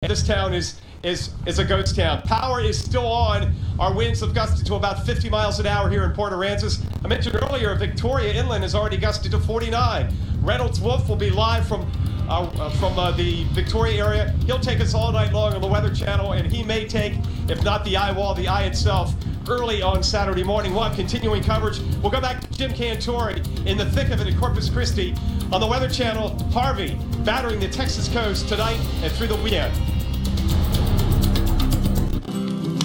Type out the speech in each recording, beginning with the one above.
This town is a ghost town. Power is still on. Our winds have gusted to about 50 miles an hour here in Port Aransas. I mentioned earlier, Victoria Inland has already gusted to 49. Reynolds Wolf will be live from the Victoria area. He'll take us all night long on the Weather Channel, and he may take, if not the eye wall, the eye itself, early on Saturday morning. We'll have continuing coverage. We'll go back to Jim Cantore in the thick of it in Corpus Christi on the Weather Channel. Harvey battering the Texas coast tonight and through the weekend.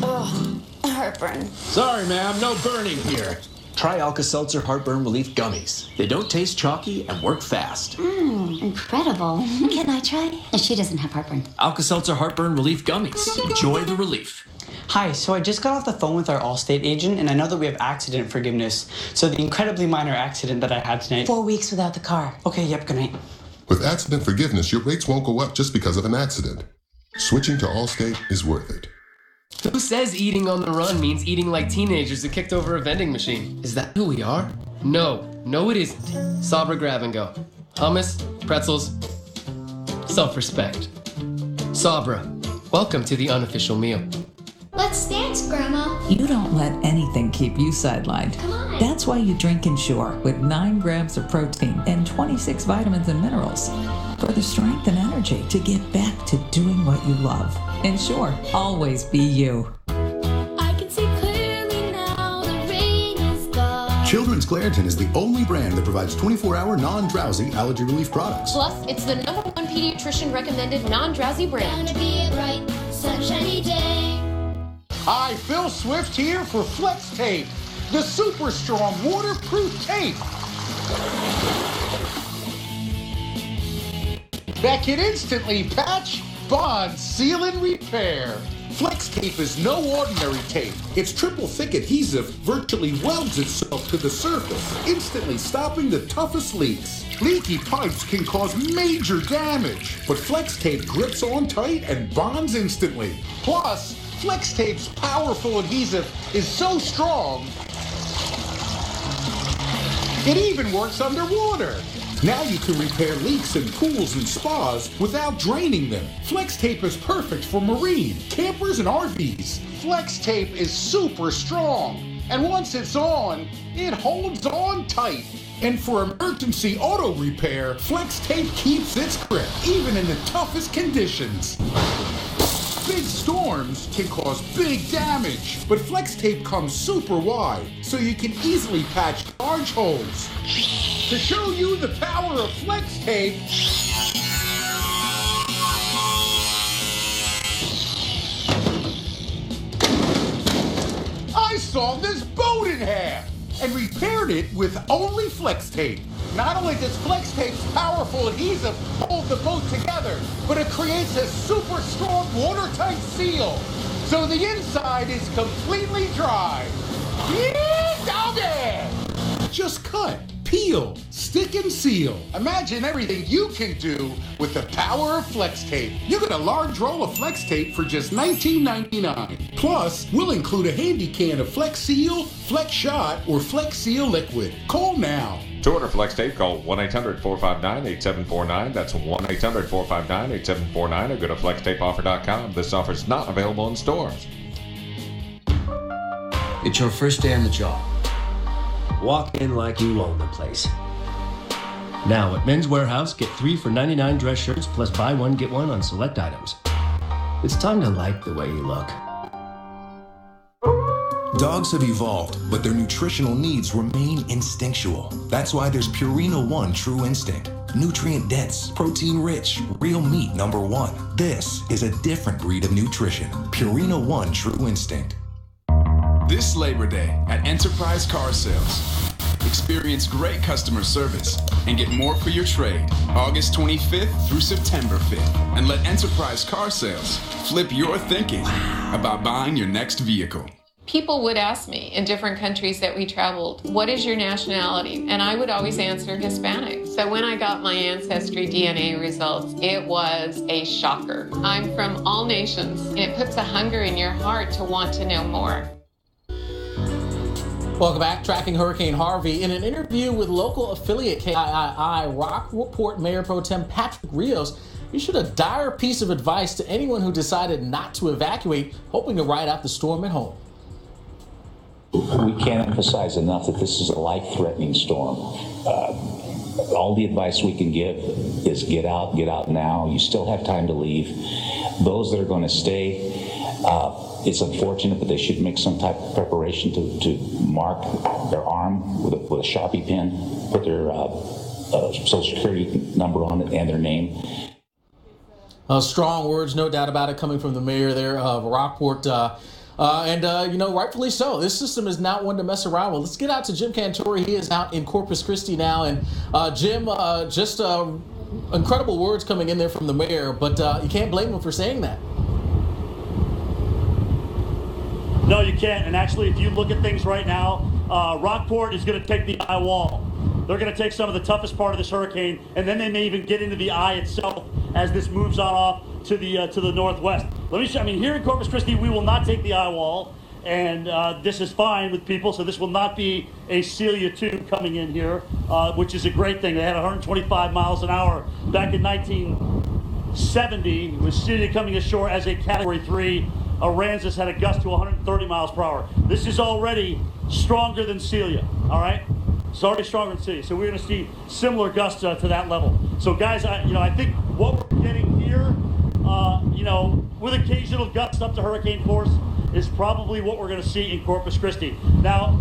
Oh, heartburn. Sorry, ma'am, no burning here. Try Alka-Seltzer Heartburn Relief Gummies. They don't taste chalky and work fast. Incredible. Can I try? She doesn't have heartburn. Alka-Seltzer Heartburn Relief Gummies. Enjoy the relief. Hi, so I just got off the phone with our Allstate agent, and I know that we have accident forgiveness. So the incredibly minor accident that I had tonight. 4 weeks without the car. Okay, yep, good night. With accident forgiveness, your rates won't go up just because of an accident. Switching to Allstate is worth it. Who says eating on the run means eating like teenagers that kicked over a vending machine? Is that who we are? No, it isn't. Sabra Grab and Go. Hummus, pretzels, self-respect. Sabra, welcome to the unofficial meal. Let's dance, Grandma. You don't let anything keep you sidelined. Come on. That's why you drink Ensure with 9 grams of protein and 26 vitamins and minerals for the strength and energy to get back to doing what you love. Ensure, always be you. I can see clearly now, the rain is gone. Children's Claritin is the only brand that provides 24-hour non-drowsy allergy relief products. Plus, it's the #1 pediatrician recommended non-drowsy brand. Gonna be a bright, sunshiny day. Hi, Phil Swift here for Flex Tape, the super strong waterproof tape that can instantly patch, bond, seal, and repair. Flex Tape is no ordinary tape. Its triple thick adhesive virtually welds itself to the surface, instantly stopping the toughest leaks. Leaky pipes can cause major damage, but Flex Tape grips on tight and bonds instantly. Plus, Flex Tape's powerful adhesive is so strong, it even works underwater. Now you can repair leaks in pools and spas without draining them. Flex Tape is perfect for marine, campers, and RVs. Flex Tape is super strong, and once it's on, it holds on tight. And for emergency auto repair, Flex Tape keeps its grip, even in the toughest conditions. Big storms can cause big damage, but Flex Tape comes super wide, so you can easily patch large holes. To show you the power of Flex Tape, I sawed this boat in half and repaired it with only Flex Tape. Not only does Flex Tape's powerful adhesive hold the boat together, but it creates a super strong watertight seal, so the inside is completely dry. Yeah, doggy! Just cut, peel, stick, and seal. Imagine everything you can do with the power of Flex Tape. You get a large roll of Flex Tape for just $19.99. Plus, we'll include a handy can of Flex Seal, Flex Shot, or Flex Seal Liquid. Call now. To order Flex Tape, call 1-800-459-8749. That's 1-800-459-8749 or go to flextapeoffer.com. This offer is not available in stores. It's your first day on the job. Walk in like you own the place. Now at Men's Warehouse, get 3 for $99 dress shirts plus buy one, get one on select items. It's time to like the way you look. Dogs have evolved, but their nutritional needs remain instinctual. That's why there's Purina One True Instinct. Nutrient-dense, protein-rich, real meat #1. This is a different breed of nutrition. Purina One True Instinct. This Labor Day at Enterprise Car Sales. Experience great customer service and get more for your trade August 25th through September 5th. And let Enterprise Car Sales flip your thinking about buying your next vehicle. People would ask me in different countries that we traveled, what is your nationality? And I would always answer Hispanic. So when I got my Ancestry DNA results, it was a shocker. I'm from all nations, and it puts a hunger in your heart to want to know more. Welcome back. Tracking Hurricane Harvey. In an interview with local affiliate KII Rockport Mayor Pro Tem Patrick Rios, issued a dire piece of advice to anyone who decided not to evacuate, hoping to ride out the storm at home. We can't emphasize enough that this is a life-threatening storm. All the advice we can give is get out now. You still have time to leave. Those that are going to stay, it's unfortunate, but they should make some type of preparation to mark their arm with a Sharpie pen, put their Social Security number on it and their name. Strong words, no doubt about it, coming from the mayor there of Rockport. Rightfully so. This system is not one to mess around with. Let's get out to Jim Cantore. He is out in Corpus Christi now. And Jim, just incredible words coming in there from the mayor, but you can't blame him for saying that. No, you can't. And actually, if you look at things right now, Rockport is going to take the eye wall. They're going to take some of the toughest part of this hurricane, and then they may even get into the eye itself as this moves on off to the northwest. Let me show. I mean, here in Corpus Christi, we will not take the eye wall, and this is fine with people. So this will not be a Celia 2 coming in here, which is a great thing. They had 125 miles an hour back in 1970 with Celia coming ashore as a Category 3. Aransas had a gust to 130 miles per hour. This is already stronger than Celia. All right. It's already stronger than Celia, so we're going to see similar gusts to that level. So, guys, I think what we're getting here, with occasional gusts up to hurricane force, is probably what we're going to see in Corpus Christi. Now,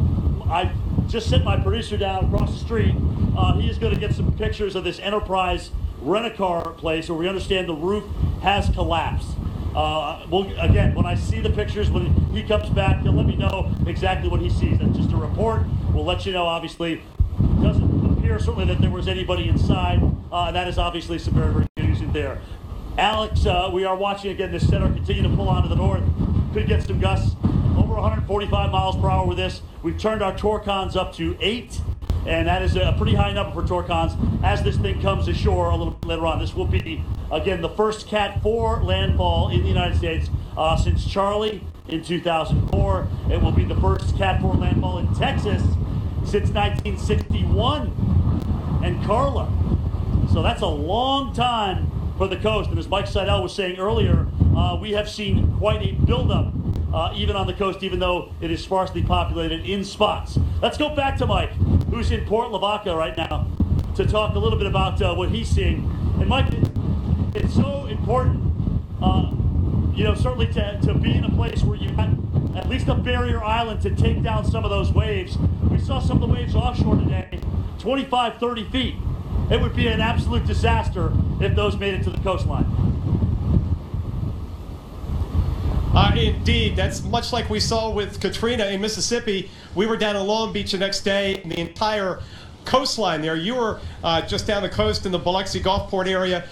I just sent my producer down across the street. He is going to get some pictures of this Enterprise rent-a-car place where we understand the roof has collapsed. Again, when I see the pictures, when he comes back, he'll let me know exactly what he sees. That's just a report. We'll let you know, obviously. It doesn't appear certainly that there was anybody inside. That is obviously some very, very good news in there. Alex, we are watching again this center continue to pull on to the north. Could get some gusts over 145 miles per hour with this. We've turned our Torcons up to 8. And that is a pretty high number for Torcons as this thing comes ashore a little bit later on. This will be, again, the first Cat 4 landfall in the United States since Charlie in 2004. It will be the first Cat 4 landfall in Texas since 1961 and Carla. So that's a long time for the coast. And as Mike Seidel was saying earlier, we have seen quite a buildup even on the coast, even though it is sparsely populated in spots. Let's go back to Mike, who's in Port Lavaca right now, to talk a little bit about what he's seeing. And Mike, it's so important, certainly to be in a place where you got at least a barrier island to take down some of those waves. We saw some of the waves offshore today, 25, 30 feet. It would be an absolute disaster if those made it to the coastline. Indeed, that's much like we saw with Katrina in Mississippi. We were down in Long Beach the next day, and the entire coastline there. You were just down the coast in the Biloxi Gulfport area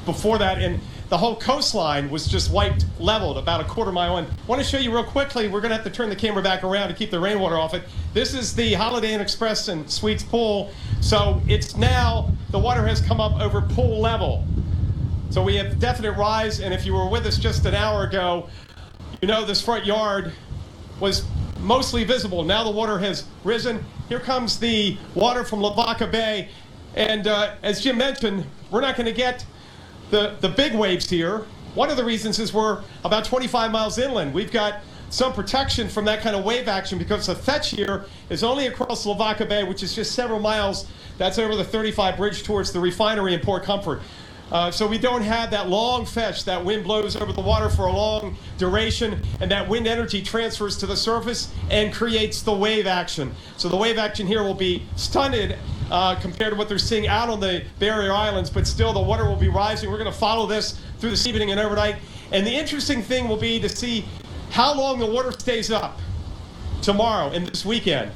before that, and the whole coastline was just wiped, leveled about a quarter mile in. I want to show you real quickly. We're going to have to turn the camera back around to keep the rainwater off it. This is the Holiday Inn Express and Suites pool. So it's now, the water has come up over pool level. So we have definite rise, and if you were with us just an hour ago, you know this front yard was mostly visible. Now the water has risen. Here comes the water from Lavaca Bay, and as Jim mentioned, we're not going to get the big waves here. One of the reasons is we're about 25 miles inland. We've got some protection from that kind of wave action because the fetch here is only across Lavaca Bay, which is just several miles. That's over the 35 bridge towards the refinery in Port Comfort. So we don't have that long fetch. That wind blows over the water for a long duration, and that wind energy transfers to the surface and creates the wave action. So the wave action here will be stunted compared to what they're seeing out on the barrier islands, but still the water will be rising. We're going to follow this through this evening and overnight. And the interesting thing will be to see how long the water stays up tomorrow and this weekend,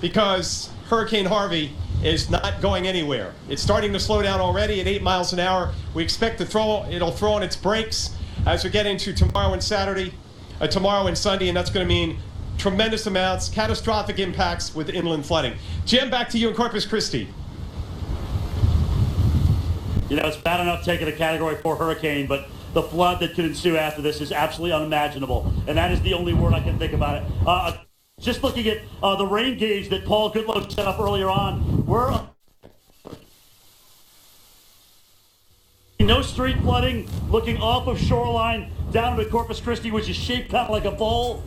because Hurricane Harvey is not going anywhere. It's starting to slow down already at 8 miles an hour. We expect it'll throw on its brakes as we get into tomorrow and Sunday, and that's going to mean tremendous amounts, catastrophic impacts with inland flooding. Jim, back to you in Corpus Christi. It's bad enough taking a Category 4 hurricane, but the flood that could ensue after this is absolutely unimaginable, and that is the only word I can think about it. Just looking at the rain gauge that Paul Goodlow set up earlier on, we're No street flooding, looking off of shoreline down to Corpus Christi, which is shaped kind of like a bowl.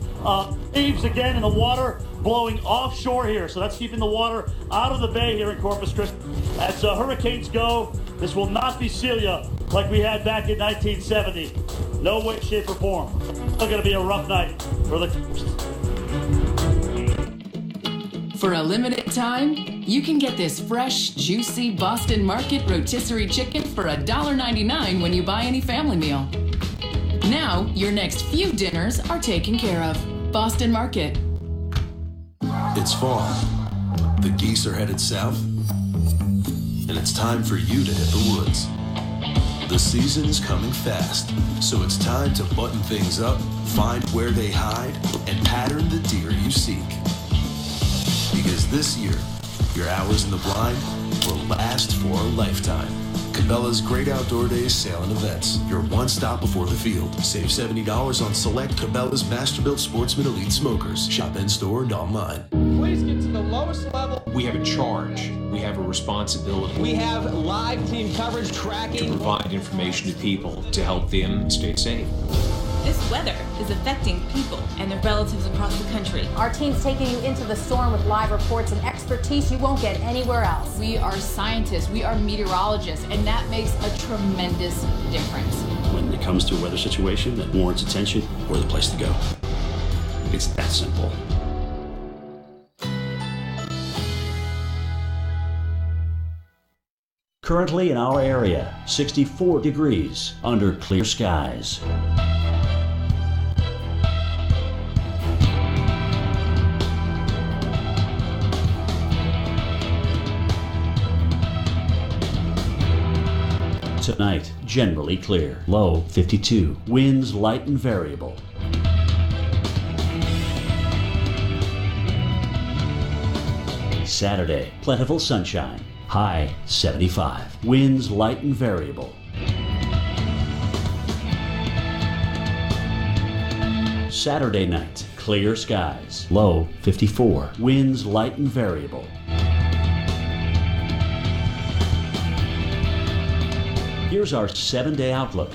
Waves again in the water blowing offshore here, so that's keeping the water out of the bay here in Corpus Christi. As hurricanes go, this will not be Celia like we had back in 1970. No way, shape, or form. It's going to be a rough night for the coast. For a limited time, you can get this fresh, juicy Boston Market rotisserie chicken for $1.99 when you buy any family meal. Now, your next few dinners are taken care of. Boston Market. It's fall. The geese are headed south, and it's time for you to hit the woods. The season is coming fast, so it's time to button things up, find where they hide, and pattern the deer you seek. Because this year, your hours in the blind will last for a lifetime. Cabela's Great Outdoor Days sale and events. Your one stop before the field. Save $70 on select Cabela's Masterbuilt Sportsman Elite Smokers. Shop in-store and online. Please get to the lowest level. We have a charge. We have a responsibility. We have live team coverage tracking. To provide information to people to help them stay safe. This weather is affecting people and their relatives across the country. Our team's taking you into the storm with live reports and expertise you won't get anywhere else. We are scientists, we are meteorologists, and that makes a tremendous difference. When it comes to a weather situation that warrants attention, we're the place to go. It's that simple. Currently in our area, 64 degrees under clear skies. Tonight, generally clear. Low 52. Winds light and variable. Saturday, plentiful sunshine. High 75. Winds light and variable. Saturday night, clear skies. Low 54. Winds light and variable. Here's our 7-day outlook.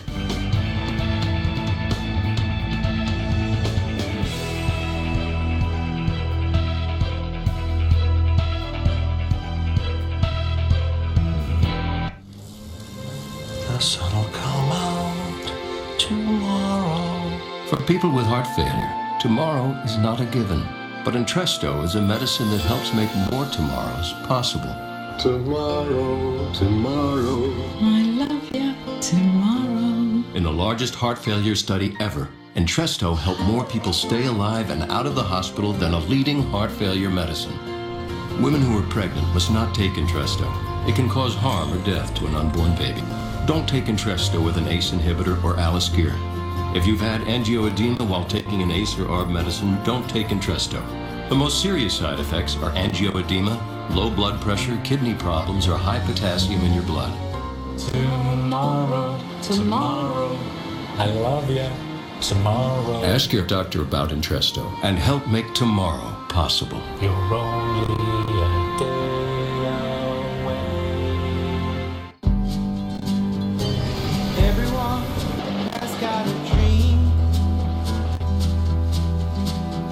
The sun will come out tomorrow. For people with heart failure, tomorrow is not a given. But Entresto is a medicine that helps make more tomorrows possible. Tomorrow, tomorrow. I love you tomorrow. In the largest heart failure study ever, Entresto helped more people stay alive and out of the hospital than a leading heart failure medicine. Women who are pregnant must not take Entresto. It can cause harm or death to an unborn baby. Don't take Entresto with an ACE inhibitor or Aliskir. If you've had angioedema while taking an ACE or ARB medicine, don't take Entresto. The most serious side effects are angioedema, low blood pressure, kidney problems, or high potassium in your blood. Tomorrow, tomorrow. I love you tomorrow. Ask your doctor about Entresto and help make tomorrow possible. You're only a day away. Everyone has got a dream.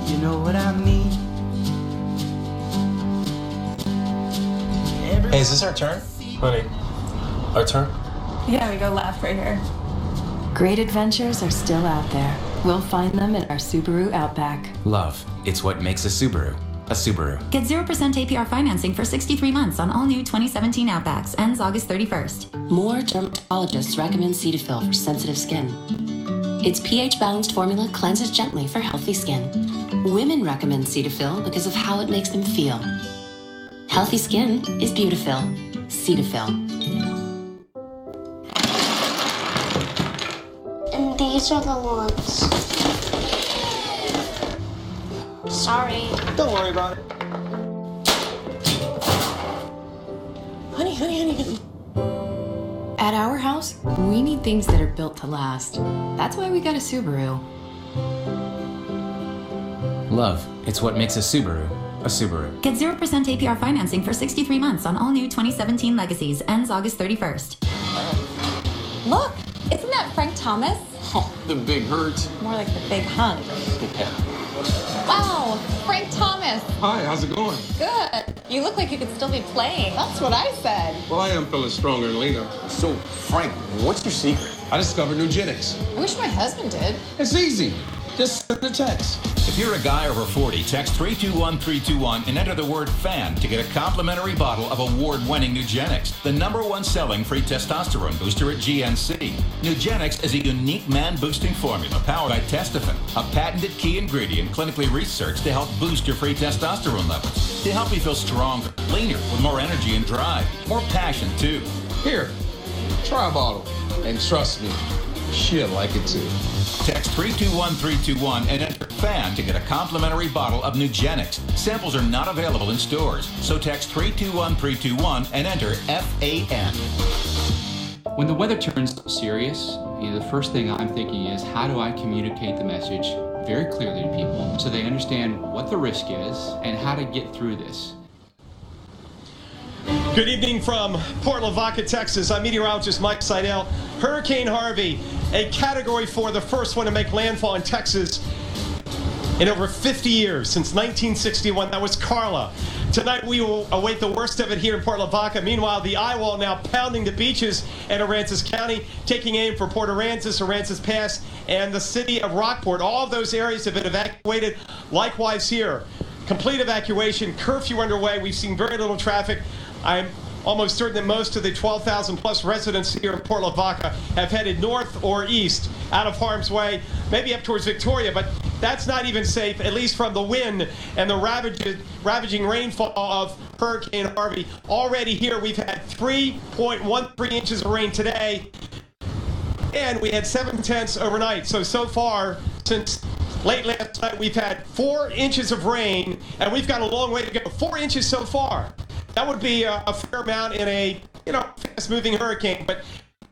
You know what I mean? Hey, is this our turn? Honey, our turn? Yeah, we go left right here. Great adventures are still out there. We'll find them in our Subaru Outback. Love, it's what makes a Subaru a Subaru. Get 0% APR financing for 63 months on all new 2017 Outbacks. Ends August 31st. More dermatologists recommend Cetaphil for sensitive skin. Its pH-balanced formula cleanses gently for healthy skin. Women recommend Cetaphil because of how it makes them feel. Healthy skin is beautiful. Cetaphil. And these are the ones. Sorry. Don't worry about it. Honey. At our house, we need things that are built to last. That's why we got a Subaru. Love, it's what makes a Subaru a Subaru. Get 0% APR financing for 63 months on all new 2017 Legacies. Ends August 31st. Frank Thomas? Oh, the big hurt. More like the big hunk. Yeah. Wow, Frank Thomas. Hi, how's it going? Good. You look like you could still be playing. That's what I said. Well, I am feeling stronger and leaner. So, Frank, what's your secret? I discovered Nugenics. I wish my husband did. It's easy. Just send a text. If you're a guy over 40, text 321-321 and enter the word FAN to get a complimentary bottle of award-winning Nugenics, the #1 selling free testosterone booster at GNC. Nugenics is a unique man-boosting formula powered by Testofen, a patented key ingredient clinically researched to help boost your free testosterone levels, to help you feel stronger, leaner, with more energy and drive, more passion too. Here, try a bottle. And trust me, she'll like it too. Text 321-321 and enter FAN to get a complimentary bottle of Nugenics. Samples are not available in stores, so text 321-321 and enter FAN. When the weather turns serious, the first thing I'm thinking is, how do I communicate the message very clearly to people so they understand what the risk is and how to get through this? Good evening from Port Lavaca, Texas. I'm meteorologist Mike Seidel. Hurricane Harvey, a Category 4, the first one to make landfall in Texas in over 50 years, since 1961. That was Carla. Tonight we will await the worst of it here in Port Lavaca. Meanwhile, the eye wall now pounding the beaches in Aransas County, taking aim for Port Aransas, Aransas Pass, and the city of Rockport. All of those areas have been evacuated. Likewise here. Complete evacuation, curfew underway. We've seen very little traffic. I'm almost certain that most of the 12,000 plus residents here in Port Lavaca have headed north or east out of harm's way, maybe up towards Victoria, but that's not even safe, at least from the wind and the ravaging rainfall of Hurricane Harvey. Already here we've had 3.13 inches of rain today, and we had 7/10 overnight. So far, since late last night, we've had 4 inches of rain, and we've got a long way to go. 4 inches so far. That would be a fair amount in a fast-moving hurricane, but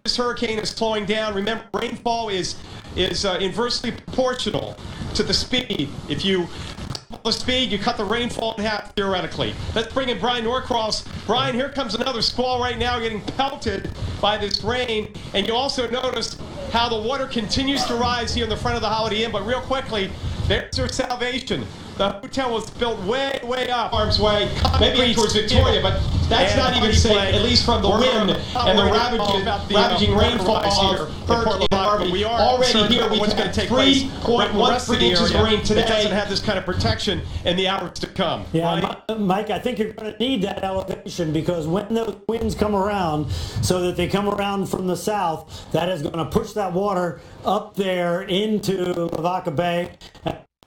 this hurricane is slowing down. Remember, rainfall is inversely proportional to the speed. If you double the speed, you cut the rainfall in half theoretically. Let's bring in Brian Norcross. Brian, here comes another squall right now, getting pelted by this rain, and you also notice how the water continues to rise here in the front of the Holiday Inn. But real quickly, there's your salvation. The hotel was built way, way up harm's way, maybe towards Victoria, but that's not even safe, at least from the wind and the ravaging rainfall here in Port Lavaca. We are already here. We've got 3.13 inches of rain today. It doesn't have this kind of protection in the hours to come. Yeah, Mike, I think you're going to need that elevation, because when those winds come around, so that they come around from the south, that is going to push that water up there into Lavaca Bay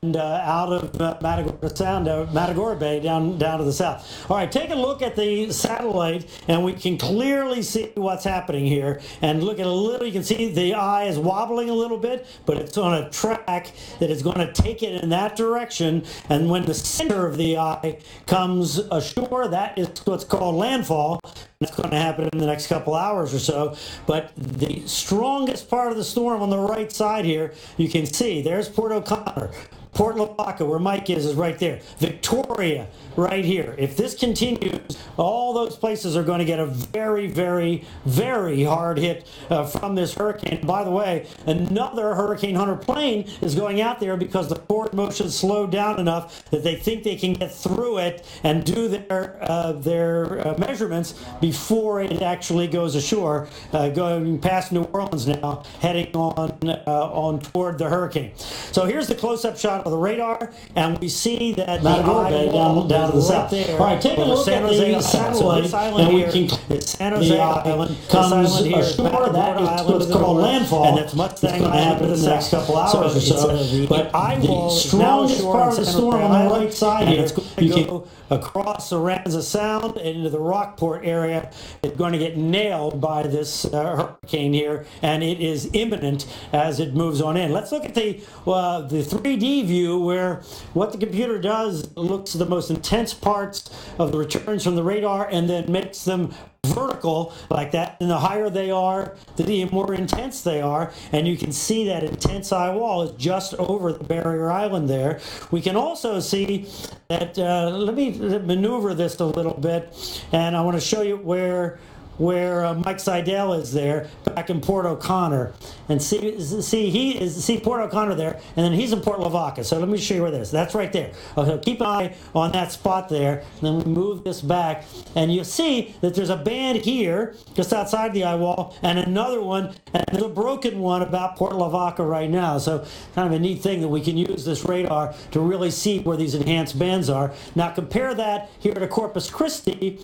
and out of Matagorda Bay down to the south. All right, take a look at the satellite, and we can clearly see what's happening here. And look at a little, you can see the eye is wobbling a little bit, but it's on a track that is going to take it in that direction. And when the center of the eye comes ashore, that is what's called landfall. That's going to happen in the next couple hours or so. But the strongest part of the storm on the right side here, you can see there's Port O'Connor. Port Lavaca, where Mike is right there. Victoria, right here. If this continues, all those places are going to get a very, very, very hard hit from this hurricane. By the way, another Hurricane Hunter plane is going out there because the forward motion slowed down enough that they think they can get through it and do their measurements before it actually goes ashore, going past New Orleans now, heading on toward the hurricane. So here's the close-up shot of the radar, and we see that Matagorda Bay down to the south. There. All right, take a look at the satellite, and we can San Jose Island comes ashore. That is what's called landfall, and that's much that's going to happen in the next couple hours or so. But the strongest part of the storm on the right side here, you can across Aransas Sound into the Rockport area. It's going to get nailed by this hurricane here, and it is imminent as it moves on in. Let's look at the 3D view, where what the computer does looks at the most intense parts of the returns from the radar and then makes them vertical like that, and the higher they are, the more intense they are, and you can see that intense eye wall is just over the barrier island there. We can also see that, let me maneuver this a little bit, and I want to show you where where Mike Seidel is there, back in Port O'Connor. And see Port O'Connor there, and then he's in Port Lavaca. So let me show you where that is. That's right there. Okay, keep an eye on that spot there. And then we move this back, and you see that there's a band here, just outside the eye wall, and another one, and there's a broken one about Port Lavaca right now. So kind of a neat thing that we can use this radar to really see where these enhanced bands are. Now compare that here to Corpus Christi,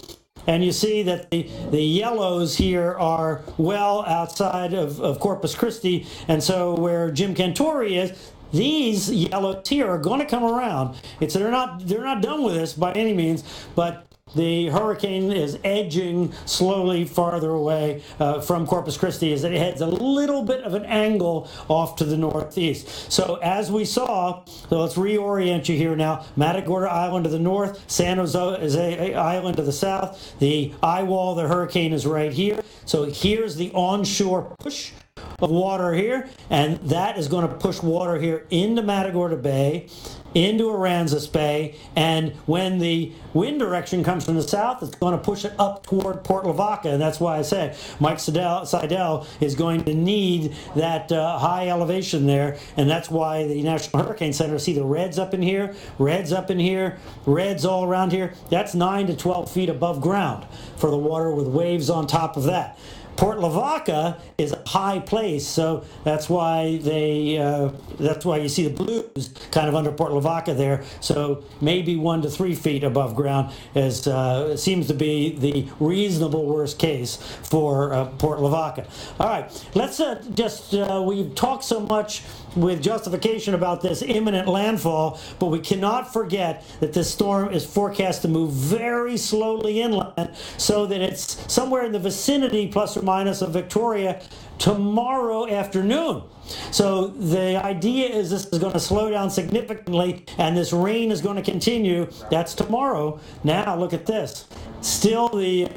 and you see that the yellows here are well outside of Corpus Christi, and so where Jim Cantore is, these yellows here are going to come around. They're not done with this by any means, but the hurricane is edging slowly farther away from Corpus Christi as it heads a little bit of an angle off to the northeast. So as we saw, so let's reorient you here now. Matagorda Island to the north, San Jose Island to the south. The eye wall of the hurricane is right here. So here's the onshore push of water here, and that is going to push water here into Matagorda Bay, into Aransas Bay, and when the wind direction comes from the south, it's going to push it up toward Port Lavaca, and that's why I say Mike Seidel is going to need that high elevation there, and that's why the National Hurricane Center, see the reds up in here, reds up in here, reds all around here, that's 9 to 12 feet above ground for the water with waves on top of that. Port Lavaca is a high place, so that's why you see the blues kind of under Port Lavaca there. So maybe 1 to 3 feet above ground seems to be the reasonable worst case for Port Lavaca. All right, let's we've talked so much with justification about this imminent landfall, but we cannot forget that this storm is forecast to move very slowly inland, so that it's somewhere in the vicinity, plus or minus, of Victoria tomorrow afternoon. So the idea is this is going to slow down significantly, and this rain is going to continue. That's tomorrow. Now look at this. Still, the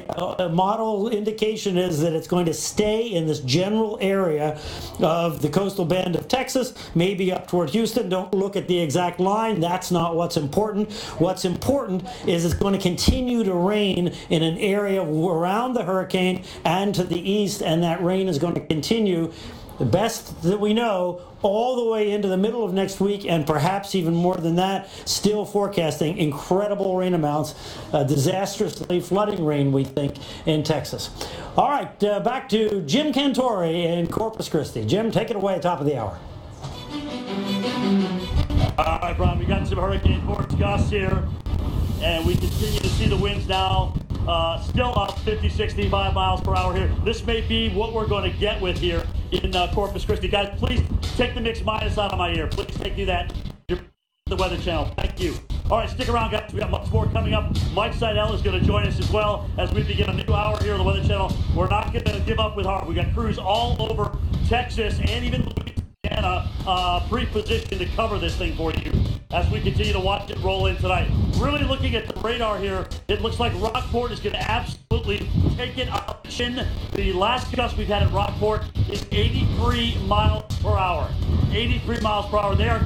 model indication is that it's going to stay in this general area of the coastal band of Texas, maybe up toward Houston. Don't look at the exact line. That's not what's important. What's important is it's going to continue to rain in an area around the hurricane and to the east, and that rain is going to continue, the best that we know, all the way into the middle of next week, and perhaps even more than that. Still forecasting incredible rain amounts, disastrously flooding rain, we think, in Texas. All right, back to Jim Cantore in Corpus Christi. Jim, take it away, top of the hour. All right, Brian, we got some hurricane force gusts here, and we continue to see the winds now still up 50, 65 miles per hour here. This may be what we're going to get with here in Corpus Christi. Guys, please take the mix minus out of my ear. Please take that. The Weather Channel. Thank you. All right, stick around, guys. We got much more coming up. Mike Seidel is going to join us as well as we begin a new hour here on the Weather Channel. We're not going to give up with Harvey. We got crews all over Texas and even Louisiana pre-positioned to cover this thing for you as we continue to watch it roll in tonight. Really looking at the radar here, it looks like Rockport is going to absolutely take it up the chin. The last gust we've had at Rockport is 83 miles per hour. 83 miles per hour. They are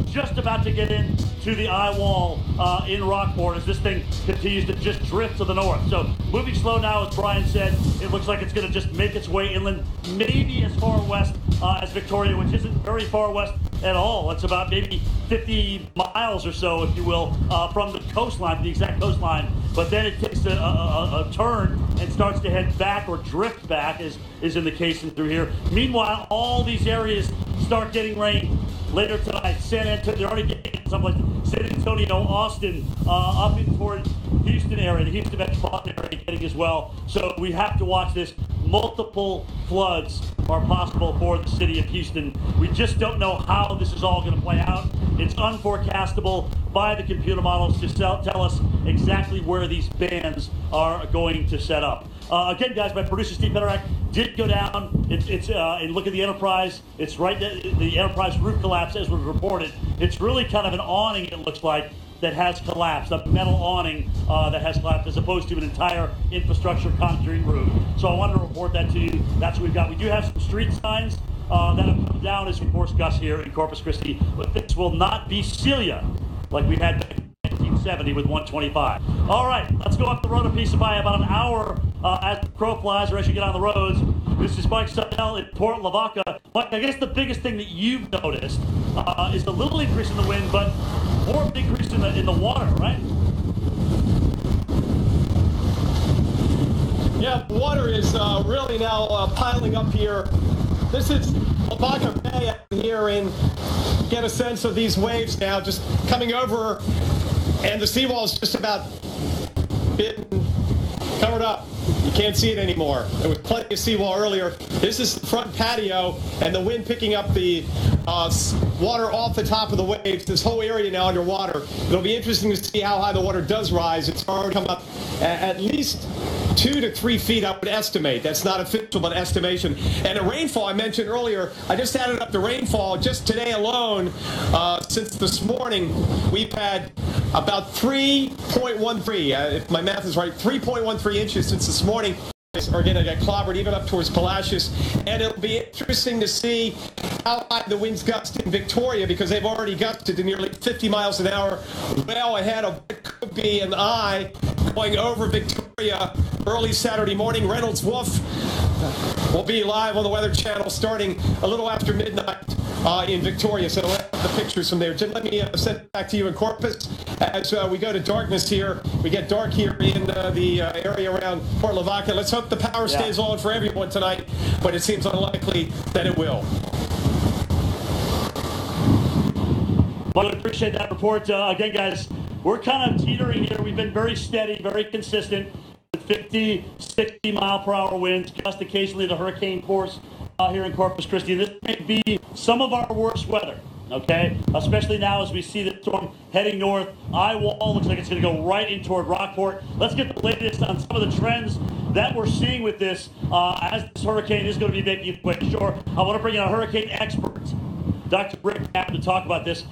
just about to get in to the eye wall in Rockport as this thing continues to just drift to the north. So moving slow now, as Brian said, it looks like it's going to just make its way inland, maybe as far west as Victoria, which isn't very far west at all. It's about maybe 50 miles or so, if you will, from the coastline, the exact coastline. But then it takes a turn and starts to head back or drift back, as is in the case through here. Meanwhile, all these areas start getting rain later tonight. San Antonio, they're already getting someplace. San Antonio, Austin, up in toward Houston area, the Houston metropolitan area getting as well. So we have to watch this. Multiple floods are possible for the city of Houston. We just don't know how this is all going to play out. It's unforecastable by the computer models to tell us exactly where these bands are going to set up. Again, guys, my producer Steve Peterak did go down. And look at the Enterprise. It's right there, the Enterprise roof collapse as was reported. It's really kind of an awning, it looks like, that has collapsed, a metal awning that has collapsed, as opposed to an entire infrastructure concrete roof. So I wanted to report that to you. That's what we've got. We do have some street signs that have come down as force gusts here in Corpus Christi, but this will not be Celia like we had back in 1970 with 125. All right, let's go up the road a piece by about an hour as the crow flies or as you get on the roads. This is Mike Sundell in Port Lavaca. Mike, I guess the biggest thing that you've noticed is the little increase in the wind, but more of an increase in the water, right? Yeah, the water is really now piling up here. This is Lavaca Bay out here, and get a sense of these waves now just coming over, and the seawall is just about been covered up. You can't see it anymore. There was plenty of seawall earlier. This is the front patio, and the wind picking up the water off the top of the waves. This whole area now underwater. It'll be interesting to see how high the water does rise. It's already come up at least 2 to 3 feet, I would estimate. That's not official, but estimation. And the rainfall I mentioned earlier, I just added up the rainfall just today alone. Since this morning, we've had about 3.13, if my math is right, 3.13 inches since this morning. Are going to get clobbered even up towards Palacios, and it'll be interesting to see how high the winds gust in Victoria, because they've already gusted to nearly 50 miles an hour, well ahead of what could be an eye going over Victoria early Saturday morning. Reynolds Wolf will be live on the Weather Channel starting a little after midnight in Victoria. So we'll have the pictures from there. Jim, let me send it back to you in Corpus. As we go to darkness here, we get dark here in the area around Port Lavaca. Let's hope the power stays on for everyone tonight, but it seems unlikely that it will. Well, I appreciate that report. Again, guys, we're kind of teetering here. We've been very steady, very consistent with 50, 60 mile per hour winds, just occasionally the hurricane force here in Corpus Christi. This may be some of our worst weather, okay? Especially now as we see the storm heading north. Eye wall looks like it's going to go right in toward Rockport. Let's get the latest on some of the trends that we're seeing with this as this hurricane is going to be making its way ashore. I want to bring in a hurricane expert, Dr. Rick, to talk about this.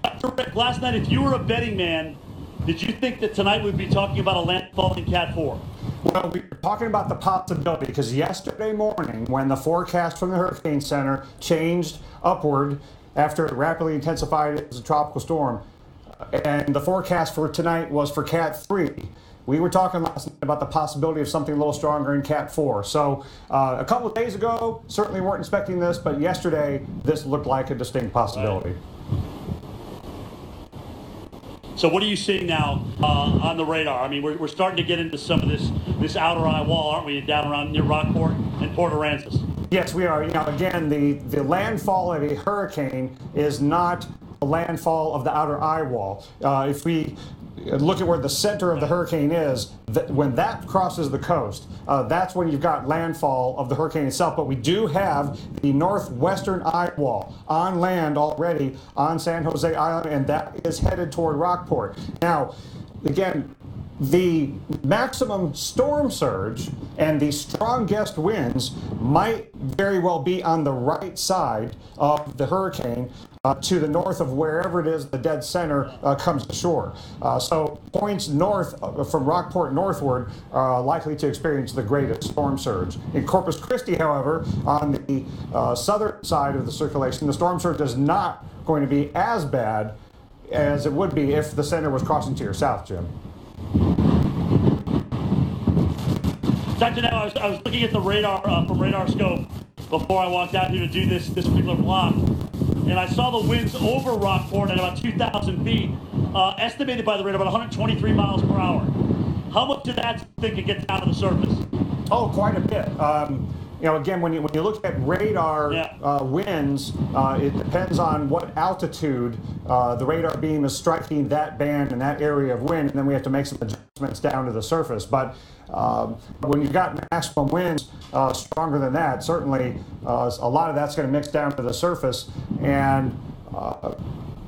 Dr. Rick, last night, if you were a betting man, did you think that tonight we'd be talking about a landfall in Cat 4? Well, we were talking about the possibility because yesterday morning, when the forecast from the Hurricane Center changed upward after it rapidly intensified as a tropical storm, and the forecast for tonight was for Cat 3, we were talking last night about the possibility of something a little stronger in Cat 4. So a couple of days ago, certainly weren't expecting this, but yesterday, this looked like a distinct possibility. Right. So what are you seeing now on the radar? I mean, we're starting to get into some of this outer eye wall, aren't we, down around near Rockport and Port Aransas? Yes, we are. You know, again, the landfall of a hurricane is not a landfall of the outer eye wall. If we look at where the center of the hurricane is, when that crosses the coast, that's when you've got landfall of the hurricane itself. But we do have the northwestern eye wall on land already on San Jose Island, and that is headed toward Rockport. Now, again, the maximum storm surge and the strongest winds might very well be on the right side of the hurricane to the north of wherever it is the dead center comes ashore. So points north from Rockport northward are likely to experience the greatest storm surge. In Corpus Christi, however, on the southern side of the circulation, the storm surge is not going to be as bad as it would be if the center was crossing to your south, Jim. Dr. Now, I was looking at the radar from Radar Scope before I walked out here to do this particular block, and I saw the winds over Rockport at about 2,000 feet, estimated by the radar about 123 miles per hour. How much of that do you think it gets down to the surface? Oh, quite a bit. You know, again, when you look at radar winds, it depends on what altitude the radar beam is striking that band and that area of wind, and then we have to make some adjustments down to the surface. But when you've got maximum winds stronger than that, certainly a lot of that's going to mix down to the surface. And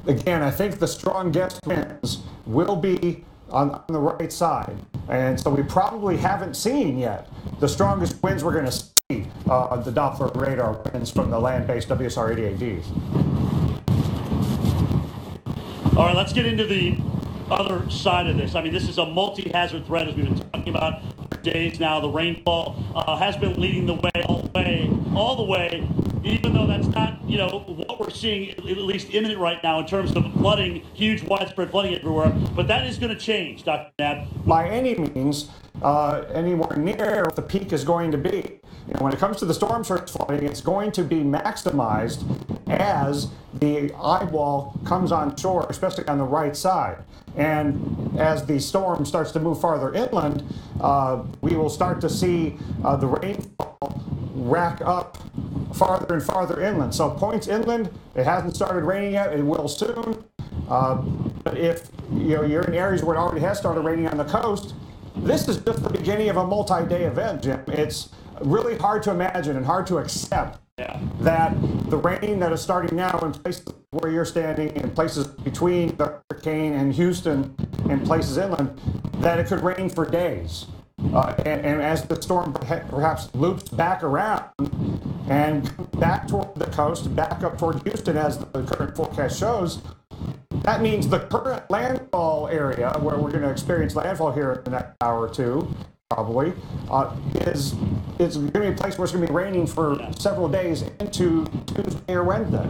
again, I think the strongest winds will be on the right side. And so we probably haven't seen yet the strongest winds we're going to see on the Doppler radar winds from the land-based WSR-88Ds. All right, let's get into the other side of this. I mean, this is a multi-hazard threat, as we've been talking about for days now. The rainfall has been leading the way all the way, even though that's not, you know, what we're seeing, at least imminent right now in terms of flooding, huge widespread flooding everywhere. But that is going to change, Dr. Nab. By any means, anywhere near what the peak is going to be. When it comes to the storm surge flooding, it's going to be maximized as the eye wall comes on shore, especially on the right side. And as the storm starts to move farther inland, we will start to see the rainfall rack up farther and farther inland. So points inland, it hasn't started raining yet. It will soon. But if you're in areas where it already has started raining on the coast, this is just the beginning of a multi-day event, Jim. It's really hard to imagine and hard to accept that the rain that is starting now in places where you're standing, in places between the hurricane and Houston and places inland, that it could rain for days. And as the storm perhaps loops back around and back toward the coast, back up toward Houston as the current forecast shows, that means the current landfall area, where we're going to experience landfall here in the next hour or two, probably, is going to be a place where it's going to be raining for several days into Tuesday or Wednesday.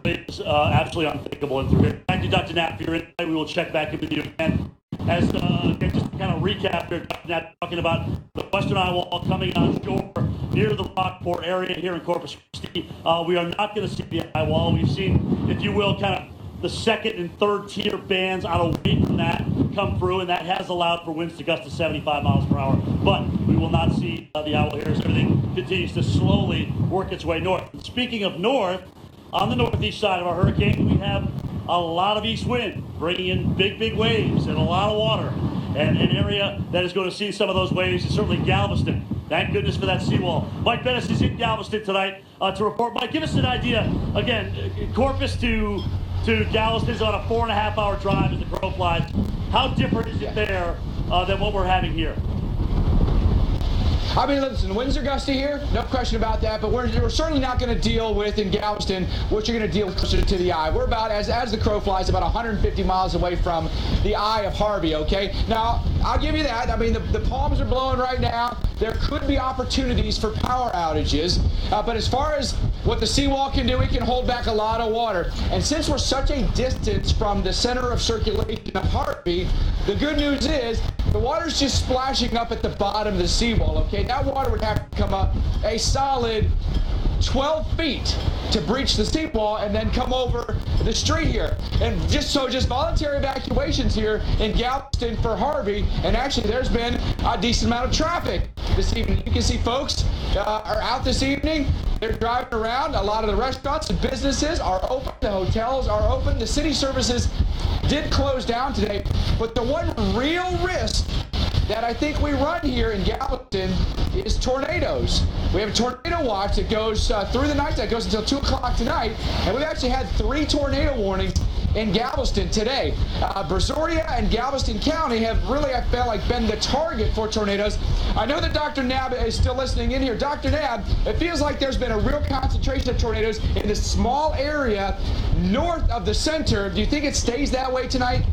It's absolutely unthinkable. And thank you, Dr. Knapp, for your insight. We will check back in with you again. As just to kind of recap here, Dr. Knapp talking about the western eye wall coming on shore near the Rockport area here in Corpus Christi. We are not going to see the eye wall. We've seen, if you will, kind of the second and third tier bands out of weight from that come through, and that has allowed for winds to gust to 75 miles per hour. But we will not see the eye wall here as everything continues to slowly work its way north. And speaking of north, on the northeast side of our hurricane, we have a lot of east wind, bringing in big waves and a lot of water. And an area that is going to see some of those waves is certainly Galveston. Thank goodness for that seawall. Mike Bennis is in Galveston tonight to report. Mike, give us an idea. Again, Corpus to Galveston is on a 4.5-hour drive as the crow flies. How different is it there than what we're having here? I mean, listen, the winds are gusty here, no question about that, but we're certainly not going to deal with in Galveston what you're going to deal with closer to the eye. We're about, as the crow flies, about 150 miles away from the eye of Harvey, okay? Now, I'll give you that. I mean, the palms are blowing right now. There could be opportunities for power outages, but as far as what the seawall can do, it can hold back a lot of water. And since we're such a distance from the center of circulation of Harvey, the good news is the water's just splashing up at the bottom of the seawall, okay? That water would have to come up a solid 12 feet to breach the seawall and then come over the street here. And just voluntary evacuations here in Galveston for Harvey. And actually, there's been a decent amount of traffic this evening. You can see folks are out this evening. They're driving around. A lot of the restaurants and businesses are open. The hotels are open. The city services did close down today. But the one real risk that I think we run here in Galveston is tornadoes. We have a tornado watch that goes through the night, that goes until 2 o'clock tonight, and we've actually had 3 tornado warnings in Galveston today. Brazoria and Galveston County have really, I felt like, been the target for tornadoes. I know that Dr. Knapp is still listening in here. Dr. Knapp, it feels like there's been a real concentration of tornadoes in this small area north of the center. Do you think it stays that way tonight?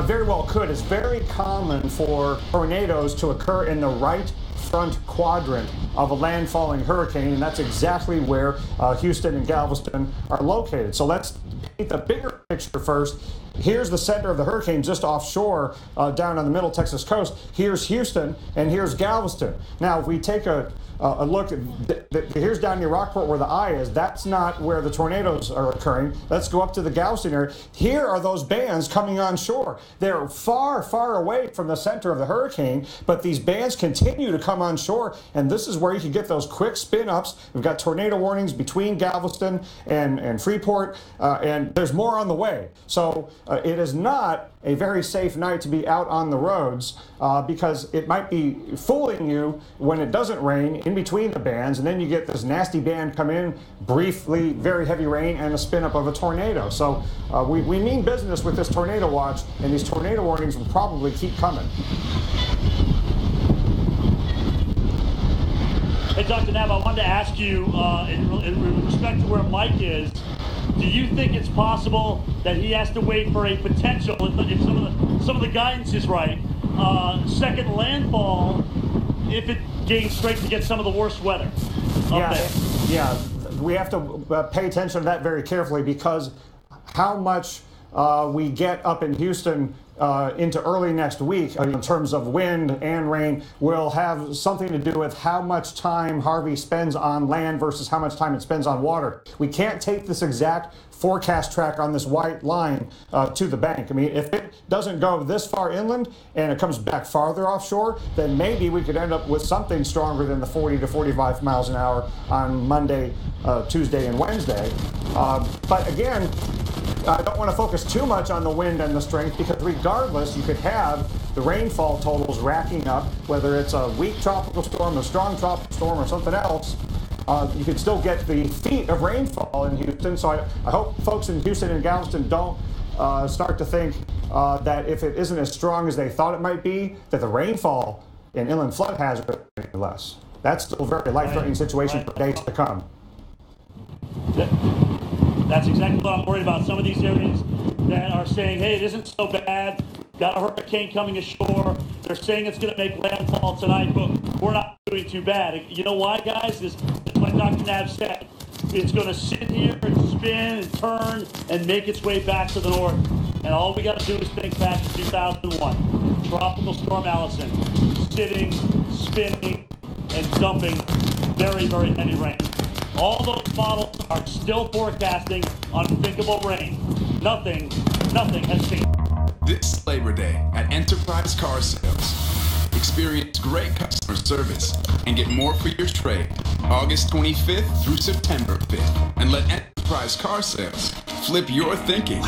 Very well could. It's very common for tornadoes to occur in the right front quadrant of a landfalling hurricane, and that's exactly where Houston and Galveston are located. So let's paint the bigger picture first. Here's the center of the hurricane just offshore down on the middle Texas coast. Here's Houston, and here's Galveston. Now, if we take a look, here's down near Rockport where the eye is. That's not where the tornadoes are occurring. Let's go up to the Galveston area. Here are those bands coming on shore. They're far away from the center of the hurricane, but these bands continue to come on shore, and this is where you can get those quick spin-ups. We've got tornado warnings between Galveston and Freeport, and there's more on the way. So it is not a very safe night to be out on the roads because it might be fooling you when it doesn't rain in between the bands, and then you get this nasty band come in, briefly very heavy rain, and a spin up of a tornado. So we mean business with this tornado watch, and these tornado warnings will probably keep coming. Hey, Dr. Knapp, I wanted to ask you, in respect to where Mike is, do you think it's possible that he has to wait for a potential, if some of the guidance is right, second landfall if it gains strength to get some of the worst weather up there? Yeah, we have to pay attention to that very carefully because how much we get up in Houston into early next week in terms of wind and rain will have something to do with how much time Harvey spends on land versus how much time it spends on water. We can't take this exact forecast track on this white line to the bank. I mean, if it doesn't go this far inland and it comes back farther offshore, then maybe we could end up with something stronger than the 40 to 45 miles an hour on Monday, Tuesday, and Wednesday. But again, I don't want to focus too much on the wind and the strength, because regardless, you could have the rainfall totals racking up, whether it's a weak tropical storm, a strong tropical storm, or something else. You could still get the feet of rainfall in Houston. So I hope folks in Houston and Galveston don't start to think that if it isn't as strong as they thought it might be, that the rainfall in inland flood hazard is any less. That's still a very life-threatening situation for days to come. That's exactly what I'm worried about. Some of these areas that are saying, hey, it isn't so bad. Got a hurricane coming ashore. They're saying it's going to make landfall tonight, but we're not doing too bad. You know why, guys? It's what Dr. Knapp said. It's going to sit here and spin and turn and make its way back to the north. And all we got to do is think back to 2001. Tropical Storm Allison. Sitting, spinning, and dumping very, very heavy rain. All those models are still forecasting unthinkable rain. Nothing has changed. This Labor Day at Enterprise Car Sales. Experience great customer service and get more for your trade. August 25th through September 5th. And let Enterprise Car Sales flip your thinking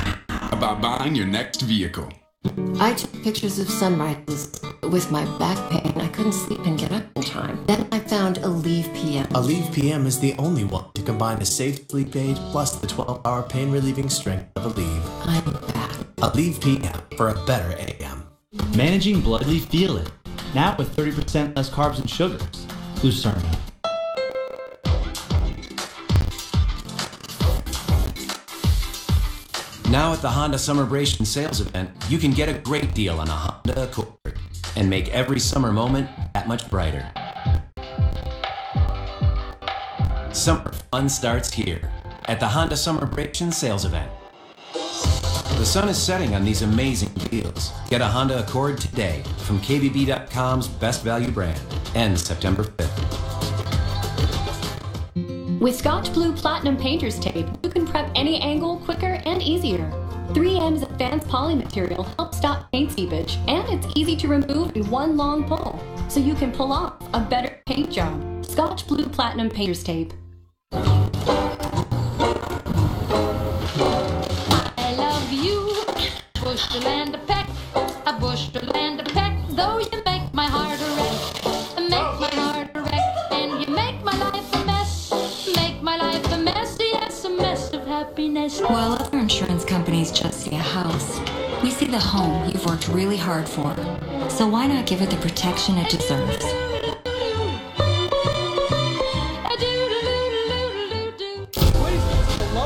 about buying your next vehicle. I took pictures of sunrises. With my back pain, I couldn't sleep and get up in time. Then I found Aleve PM. Aleve PM is the only one to combine a safe sleep aid plus the 12-hour pain-relieving strength of Aleve. I'm back. Aleve PM for a better AM. Managing blood, we feel it. Now with 30% less carbs and sugars. Lucerne. Now at the Honda Summerbration sales event, you can get a great deal on a Honda Accord and make every summer moment that much brighter. Summer fun starts here at the Honda Summerbration sales event. The sun is setting on these amazing deals. Get a Honda Accord today from KBB.com's Best Value brand. Ends September 5th. With Scotch Blue Platinum Painter's Tape, you can prep any angle quicker and easier. 3M's advanced poly material helps stop paint seepage, and it's easy to remove in one long pull, so you can pull off a better paint job. Scotch Blue Platinum Painter's Tape. I love you, bush to land a peck, a bush to land a peck, though you make my heart a wreck, make my heart a wreck, and you make my life a mess, make my life a mess, yes, a mess of happiness. While other insurance companies just see a house, we see the home you've worked really hard for. So why not give it the protection it deserves?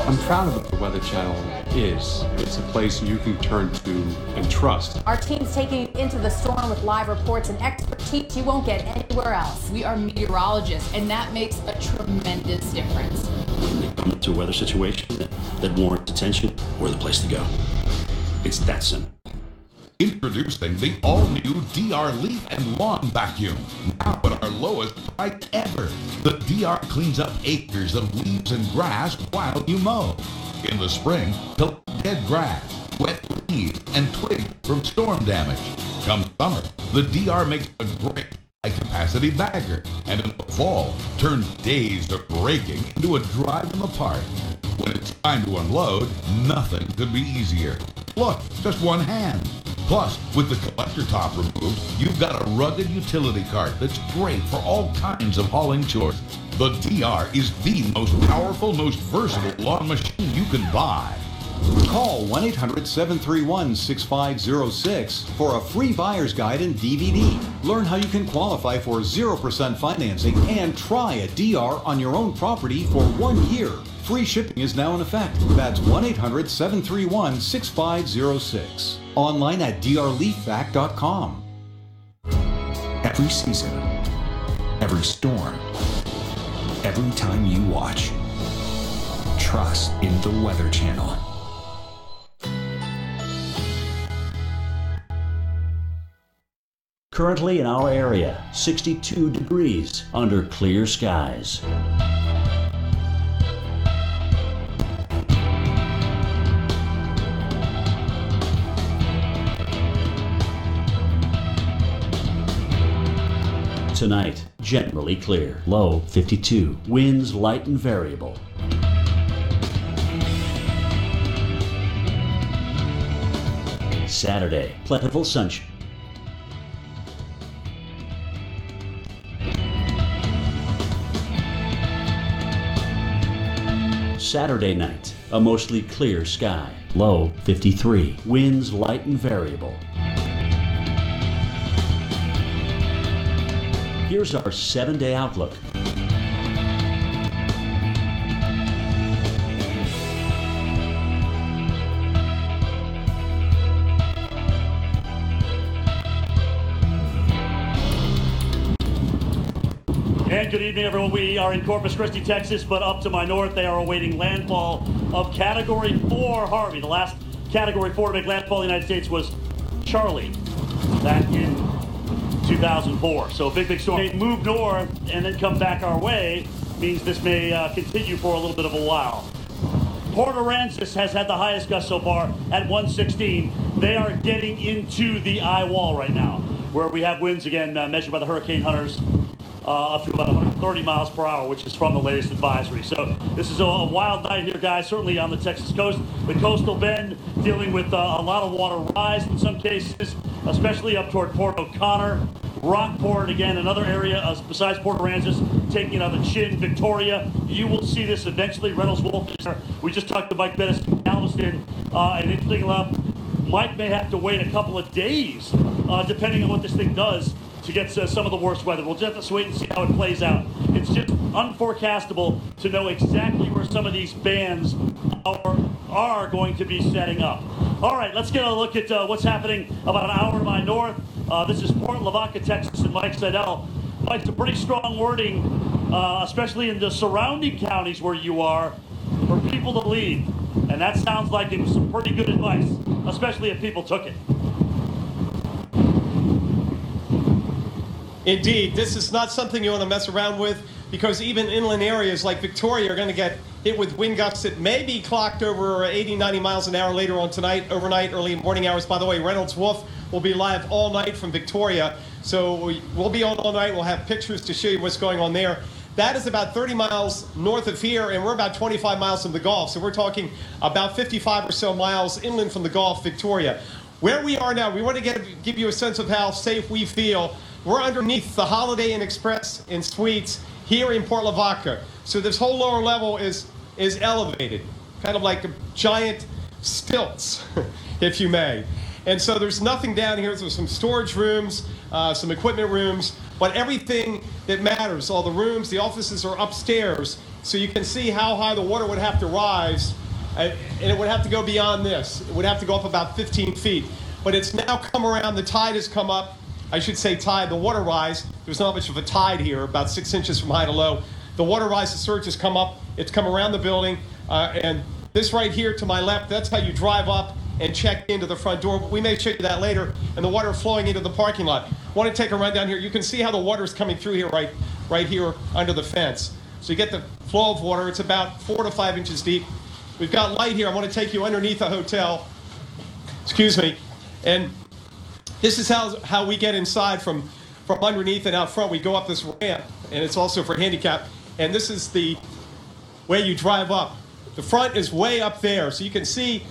I'm proud of what the Weather Channel is. It's a place you can turn to and trust. Our team's taking you into the storm with live reports and expertise you won't get anywhere else. We are meteorologists, and that makes a tremendous difference. When they come to a weather situation that warrants attention, we're the place to go. It's that simple. Introducing the all-new DR Leaf and Lawn Vacuum. Now at our lowest price ever. The DR cleans up acres of leaves and grass while you mow. In the spring, pick up dead grass, wet leaves, and twigs from storm damage. Come summer, the DR makes a great high-capacity bagger. And in the fall, turns days of raking into a drive in the park. When it's time to unload, nothing could be easier. Look, just one hand. Plus, with the collector top removed, you've got a rugged utility cart that's great for all kinds of hauling chores. The DR is the most powerful, most versatile lawn machine you can buy. Call 1-800-731-6506 for a free buyer's guide and DVD. Learn how you can qualify for 0% financing and try a DR on your own property for 1 year. Free shipping is now in effect. That's 1-800-731-6506. Online at drleafvac.com. Every season, every storm, every time you watch, trust in the Weather Channel. Currently in our area, 62 degrees under clear skies. Tonight, generally clear. Low 52. Winds light and variable. Saturday, plentiful sunshine. Saturday night, a mostly clear sky. Low 53. Winds light and variable. Here's our 7-day outlook. And good evening, everyone. We are in Corpus Christi, Texas, but up to my north, they are awaiting landfall of Category 4 Harvey. The last Category 4 to make landfall in the United States was Charlie back in 2004. So big storm. They move north and then come back our way means this may continue for a little bit of a while. Port Aransas has had the highest gust so far at 116. They are getting into the eye wall right now, where we have winds again measured by the hurricane hunters up to about 130 miles per hour, which is from the latest advisory. So this is a wild night here, guys, certainly on the Texas coast. The coastal bend dealing with a lot of water rise in some cases, especially up toward Port O'Connor. Rockport, again, another area besides Port Aransas, taking it on the chin. Victoria, you will see this eventually. Reynolds Wolf is there. We just talked to Mike Bettis in Galveston, and interesting enough, Mike may have to wait a couple of days, depending on what this thing does, to get some of the worst weather. We'll just have to wait and see how it plays out. It's just unforecastable to know exactly where some of these bands are going to be setting up. All right, let's get a look at what's happening about an hour to my north. This is Port Lavaca, Texas, and Mike Seidel. Mike, some pretty strong wording, especially in the surrounding counties where you are, for people to leave. And that sounds like it was some pretty good advice, especially if people took it. Indeed, this is not something you want to mess around with, because even inland areas like Victoria are going to get hit with wind gusts that may be clocked over 80, 90 miles an hour later on tonight, overnight, early morning hours. By the way, Reynolds Wolf will be live all night from Victoria, so we'll be on all night. We'll have pictures to show you what's going on there. That is about 30 miles north of here, and we're about 25 miles from the Gulf, so we're talking about 55 or so miles inland from the Gulf, Victoria. Where we are now, we want to give you a sense of how safe we feel. We're underneath the Holiday Inn Express and Suites here in Port Lavaca. So this whole lower level is elevated, kind of like giant stilts, if you may. And so there's nothing down here. There's some storage rooms, some equipment rooms, but everything that matters, all the rooms, the offices are upstairs. So you can see how high the water would have to rise, and it would have to go beyond this. It would have to go up about 15 feet. But it's now come around, the tide has come up. I should say tide, the water rise. There's not much of a tide here, about 6 inches from high to low. The water rise, the surge has come up. It's come around the building. And this right here to my left, that's how you drive up and check into the front door. But we may show you that later. And the water flowing into the parking lot. Want to take a run down here. You can see how the water is coming through here, right here under the fence. So you get the flow of water. It's about 4 to 5 inches deep. We've got light here. I want to take you underneath the hotel. Excuse me. And this is how we get inside from underneath and out front. We go up this ramp, and it's also for handicap. And this is the way you drive up. The front is way up there, so you can see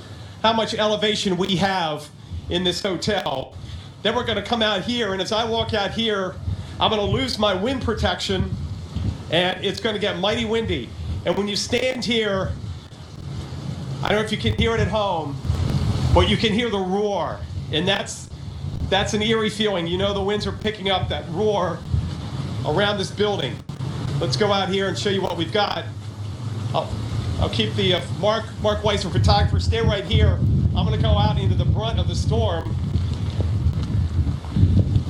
how much elevation we have in this hotel. Then we're going to come out here, and as I walk out here, I'm going to lose my wind protection, and it's going to get mighty windy. And when you stand here, I don't know if you can hear it at home, but you can hear the roar, and that's an eerie feeling. You know the winds are picking up that roar around this building. Let's go out here and show you what we've got. I'll keep the Mark Weiser, photographer, stay right here. I'm going to go out into the brunt of the storm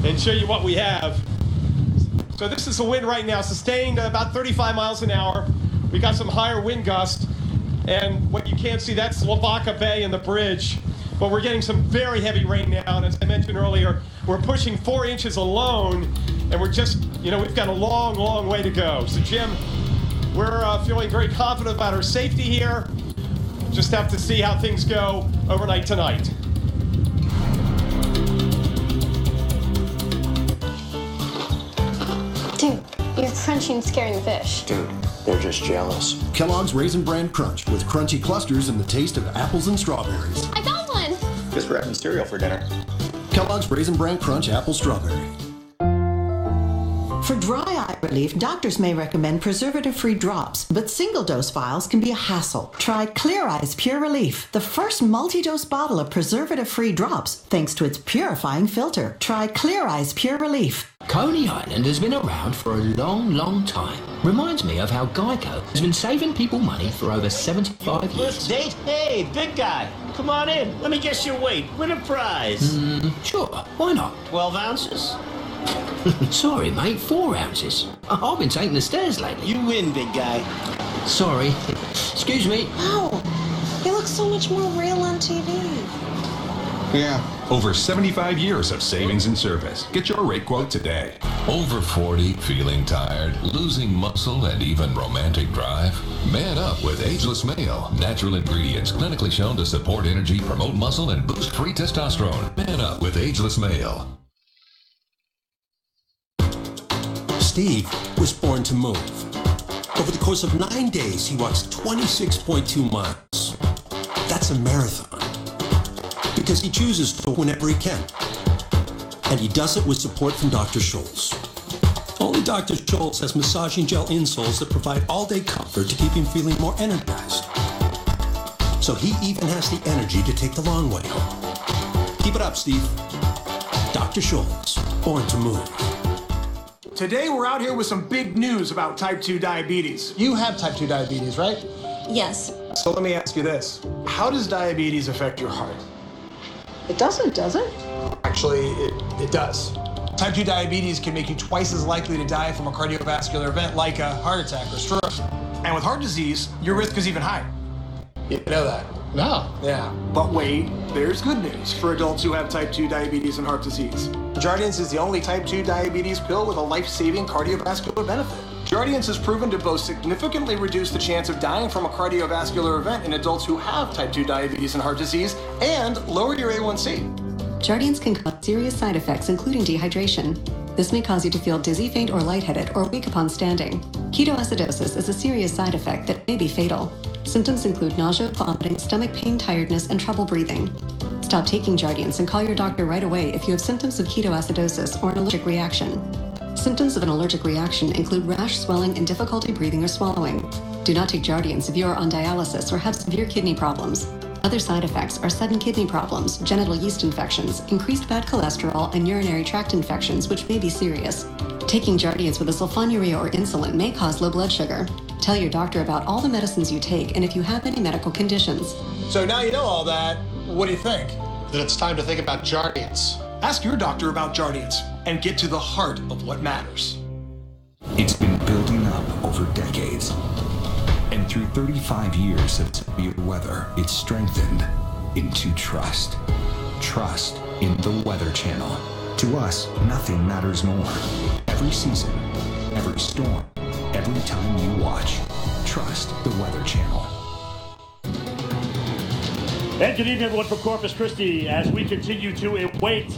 and show you what we have. So this is the wind right now, sustained about 35 miles an hour. We got some higher wind gusts, and what you can't see, that's Lavaca Bay and the bridge. but we're getting some very heavy rain now. And as I mentioned earlier, we're pushing 4 inches alone, and we're just, we've got a long, long way to go. So, Jim, we're feeling very confident about our safety here. Just have to see how things go overnight tonight. Dude, you're crunching and scaring the fish. Dude, they're just jealous. Kellogg's Raisin Bran Crunch with crunchy clusters and the taste of apples and strawberries. I found one! Guess we're having cereal for dinner. Kellogg's Raisin Bran Crunch Apple Strawberry. For dry eye relief, doctors may recommend preservative-free drops, but single-dose vials can be a hassle. Try Clear Eyes Pure Relief, the first multi-dose bottle of preservative-free drops, thanks to its purifying filter. Try Clear Eyes Pure Relief. Coney Island has been around for a long, long time. Reminds me of how Geico has been saving people money for over 75 years. First date? Hey, big guy, come on in. Let me guess your weight. Win a prize. Sure, why not? 12 ounces? Sorry, mate, 4 ounces. I've been taking the stairs lately. You win, big guy. Sorry. Excuse me. Wow, he looks so much more real on TV. Yeah. Over 75 years of savings and service. Get your rate quote today. Over 40, feeling tired, losing muscle, and even romantic drive? Man up with Ageless Male. Natural ingredients clinically shown to support energy, promote muscle, and boost free testosterone. Man up with Ageless Male. Steve was born to move. Over the course of 9 days, he walks 26.2 miles. That's a marathon. Because he chooses to whenever he can. And he does it with support from Dr. Scholl's. Only Dr. Scholl's has massaging gel insoles that provide all-day comfort to keep him feeling more energized. So he even has the energy to take the long way home. Keep it up, Steve. Dr. Scholl's, born to move. Today we're out here with some big news about type 2 diabetes. You have type 2 diabetes, right? Yes. So let me ask you this. How does diabetes affect your heart? It doesn't, does it? Actually, it does. Type 2 diabetes can make you twice as likely to die from a cardiovascular event like a heart attack or stroke. And with heart disease, your risk is even higher. You know that? No. Yeah. But wait, there's good news for adults who have type 2 diabetes and heart disease. Jardiance is the only type 2 diabetes pill with a life-saving cardiovascular benefit. Jardiance is proven to both significantly reduce the chance of dying from a cardiovascular event in adults who have type 2 diabetes and heart disease and lower your A1C. Jardiance can cause serious side effects, including dehydration. This may cause you to feel dizzy, faint, or lightheaded, or weak upon standing. Ketoacidosis is a serious side effect that may be fatal. Symptoms include nausea, vomiting, stomach pain, tiredness, and trouble breathing. Stop taking Jardiance and call your doctor right away if you have symptoms of ketoacidosis or an allergic reaction. Symptoms of an allergic reaction include rash, swelling, and difficulty breathing or swallowing. Do not take Jardiance if you are on dialysis or have severe kidney problems. Other side effects are sudden kidney problems, genital yeast infections, increased bad cholesterol, and urinary tract infections, which may be serious. Taking Jardiance with a sulfonylurea or insulin may cause low blood sugar. Tell your doctor about all the medicines you take and if you have any medical conditions. So now you know all that, what do you think? That it's time to think about Jardiance. Ask your doctor about Jardiance and get to the heart of what matters. It's been building up over decades. And through 35 years of severe weather, it's strengthened into trust. Trust in the Weather Channel. To us, nothing matters more. Every season, every storm, every time you watch, trust the Weather Channel. And good evening, everyone, from Corpus Christi as we continue to await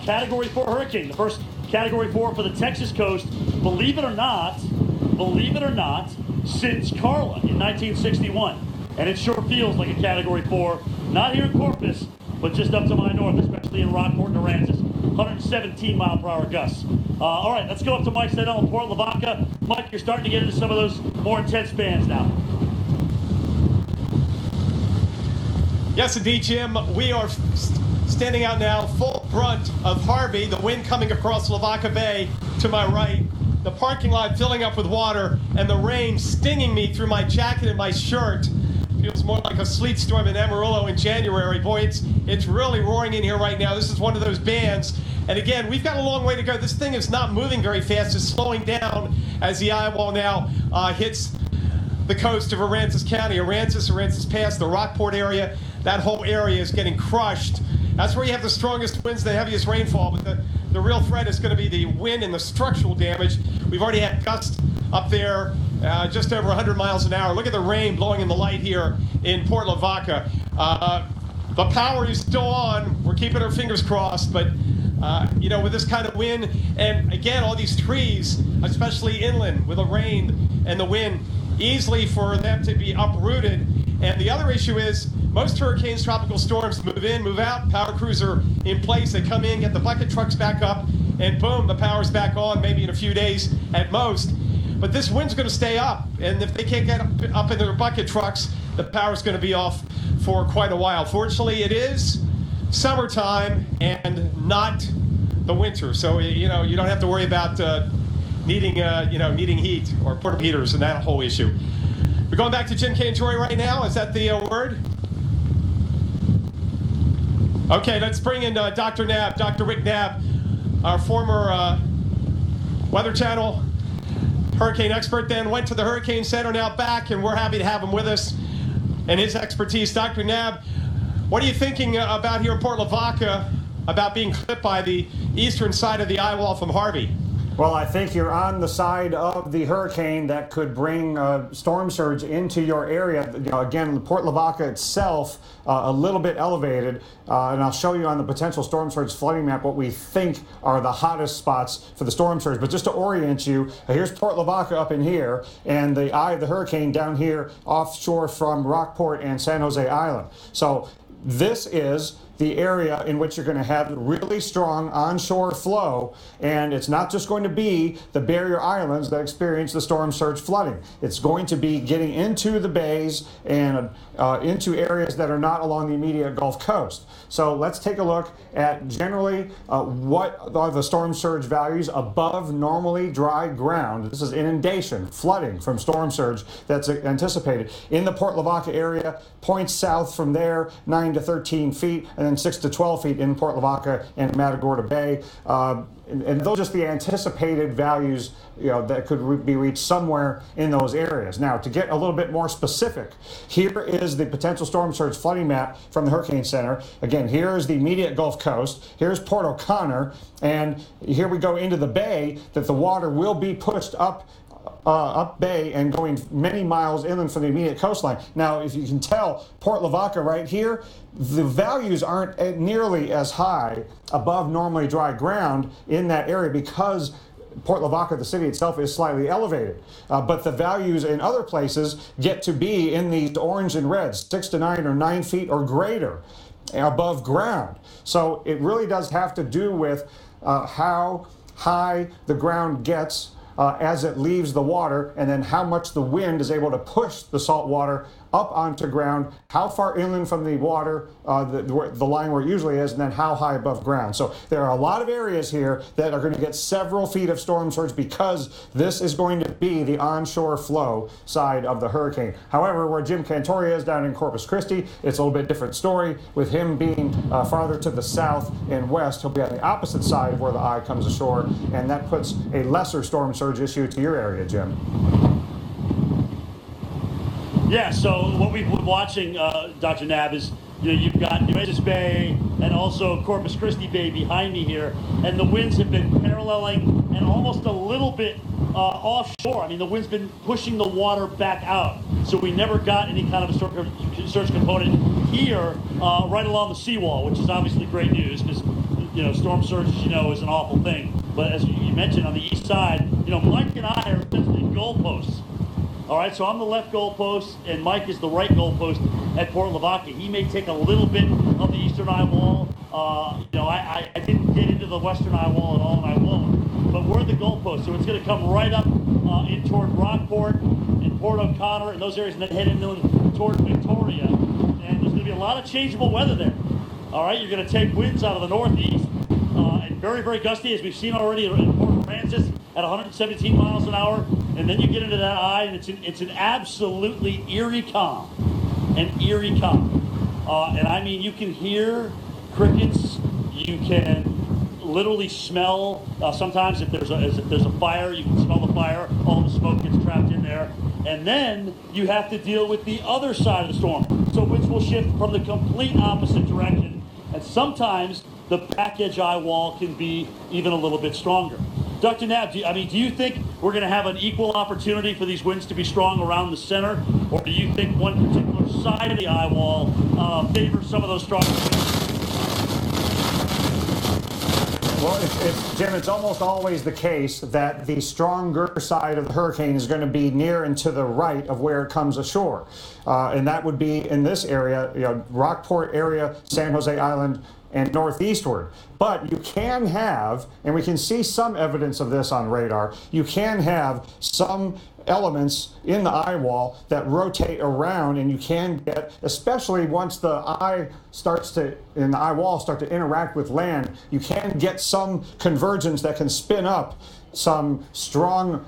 Category 4 hurricane. The first Category 4 for the Texas coast, believe it or not, since Carla in 1961. And it sure feels like a Category 4, not here in Corpus, but just up to my north, especially in Rockport and Aransas. 117 mile per hour gusts. All right, let's go up to Mike Seidel in Port Lavaca. Mike, you're starting to get into some of those more intense bands now. Yes, indeed, Jim. We are standing out now, full brunt of Harvey, the wind coming across Lavaca Bay to my right, the parking lot filling up with water, and the rain stinging me through my jacket and my shirt. Feels more like a sleet storm in Amarillo in January. Boy, it's really roaring in here right now. This is one of those bands. And again, we've got a long way to go. This thing is not moving very fast. It's slowing down as the eye wall now hits the coast of Aransas County. Aransas Pass, the Rockport area. that whole area is getting crushed. That's where you have the strongest winds, the heaviest rainfall, but the real threat is going to be the wind and the structural damage. We've already had gusts up there just over 100 miles an hour. Look at the rain blowing in the light here in Port Lavaca. The power is still on. We're keeping our fingers crossed, but you know, with this kind of wind, and again, all these trees, especially inland with the rain and the wind, easily for them to be uprooted. And the other issue is most hurricanes, tropical storms move in, move out, power crews are in place, they come in, get the bucket trucks back up, and boom, the power's back on, maybe in a few days at most. But this wind's going to stay up, and if they can't get up in their bucket trucks, the power's going to be off for quite a while. Fortunately, it is summertime and not the winter, so you know you don't have to worry about needing heat or portable heaters and that whole issue. We're going back to Jim Cantori right now. Is that the word? Okay, let's bring in Dr. Knabb, Dr. Rick Knabb, our former Weather Channel hurricane expert, then went to the Hurricane Center, now back, and we're happy to have him with us and his expertise. Dr. Knabb, what are you thinking about here in Port Lavaca about being clipped by the eastern side of the eye wall from Harvey? Well, I think you're on the side of the hurricane that could bring storm surge into your area. You know, again, Port Lavaca itself a little bit elevated, and I'll show you on the potential storm surge flooding map what we think are the hottest spots for the storm surge. But just to orient you, here's Port Lavaca up in here, and the eye of the hurricane down here offshore from Rockport and San Jose Island. So this is the area in which you're going to have really strong onshore flow, and it's not just going to be the barrier islands that experience the storm surge flooding. It's going to be getting into the bays and into areas that are not along the immediate Gulf Coast. So let's take a look at generally what are the storm surge values above normally dry ground. This is inundation, flooding from storm surge that's anticipated. In the Port Lavaca area, points south from there, 9 to 13 feet, and then 6 to 12 feet in Port Lavaca and Matagorda Bay. And those are just the anticipated values, you know, that could be reached somewhere in those areas. Now, to get a little bit more specific, here is the potential storm surge flooding map from the Hurricane Center. Again, here is the immediate Gulf Coast. Here's Port O'Connor, and here we go into the bay that the water will be pushed up bay and going many miles inland from the immediate coastline. Now, if you can tell, Port Lavaca right here, the values aren't nearly as high above normally dry ground in that area because Port Lavaca, the city itself, is slightly elevated. But the values in other places get to be in the orange and red, 6 to 9 or 9 feet or greater above ground. So it really does have to do with how high the ground gets as it leaves the water, and then how much the wind is able to push the salt water up onto ground, how far inland from the water, the line where it usually is, and then how high above ground. So there are a lot of areas here that are going to get several feet of storm surge because this is going to be the onshore flow side of the hurricane. However, where Jim Cantori is down in Corpus Christi, it's a little bit different story. With him being farther to the south and west, he'll be on the opposite side of where the eye comes ashore, and that puts a lesser storm surge issue to your area, Jim. Yeah, so what we've been watching, Dr. Knabb, is you've got Nueces Bay and also Corpus Christi Bay behind me here, and the winds have been paralleling and almost a little bit offshore. I mean, the wind's been pushing the water back out, so we never got any kind of a surge component here right along the seawall, which is obviously great news because storm surge, is an awful thing. But as you mentioned, on the east side, Mike and I are essentially goalposts. All right, so I'm the left goalpost, and Mike is the right goalpost at Port Lavaca. He may take a little bit of the eastern eye wall. I didn't get into the western eye wall at all, and I won't. But we're the goalpost, so it's going to come right up in toward Rockport and Port O'Connor and those areas, and then head inland toward Victoria. And there's going to be a lot of changeable weather there. All right, you're going to take winds out of the northeast, and very, very gusty, as we've seen already in Port Francis at 117 miles an hour. And then you get into that eye, and it's an absolutely eerie calm, and I mean, you can hear crickets, you can literally smell. Sometimes if there's a fire, you can smell the fire. All the smoke gets trapped in there, and then you have to deal with the other side of the storm. So winds will shift from the complete opposite direction. And sometimes the back edge eye wall can be even a little bit stronger. Dr. Knapp, do you think we're going to have an equal opportunity for these winds to be strong around the center? Or do you think one particular side of the eye wall favors some of those stronger winds? Well, Jim, it's almost always the case that the stronger side of the hurricane is going to be near and to the right of where it comes ashore. And that would be in this area, Rockport area, San Jose Island, and northeastward. But you can have, and we can see some evidence of this on radar, you can have some elements in the eye wall that rotate around, and you can get, especially once the eye starts to, and the eye wall start to interact with land, you can get some convergence that can spin up some strong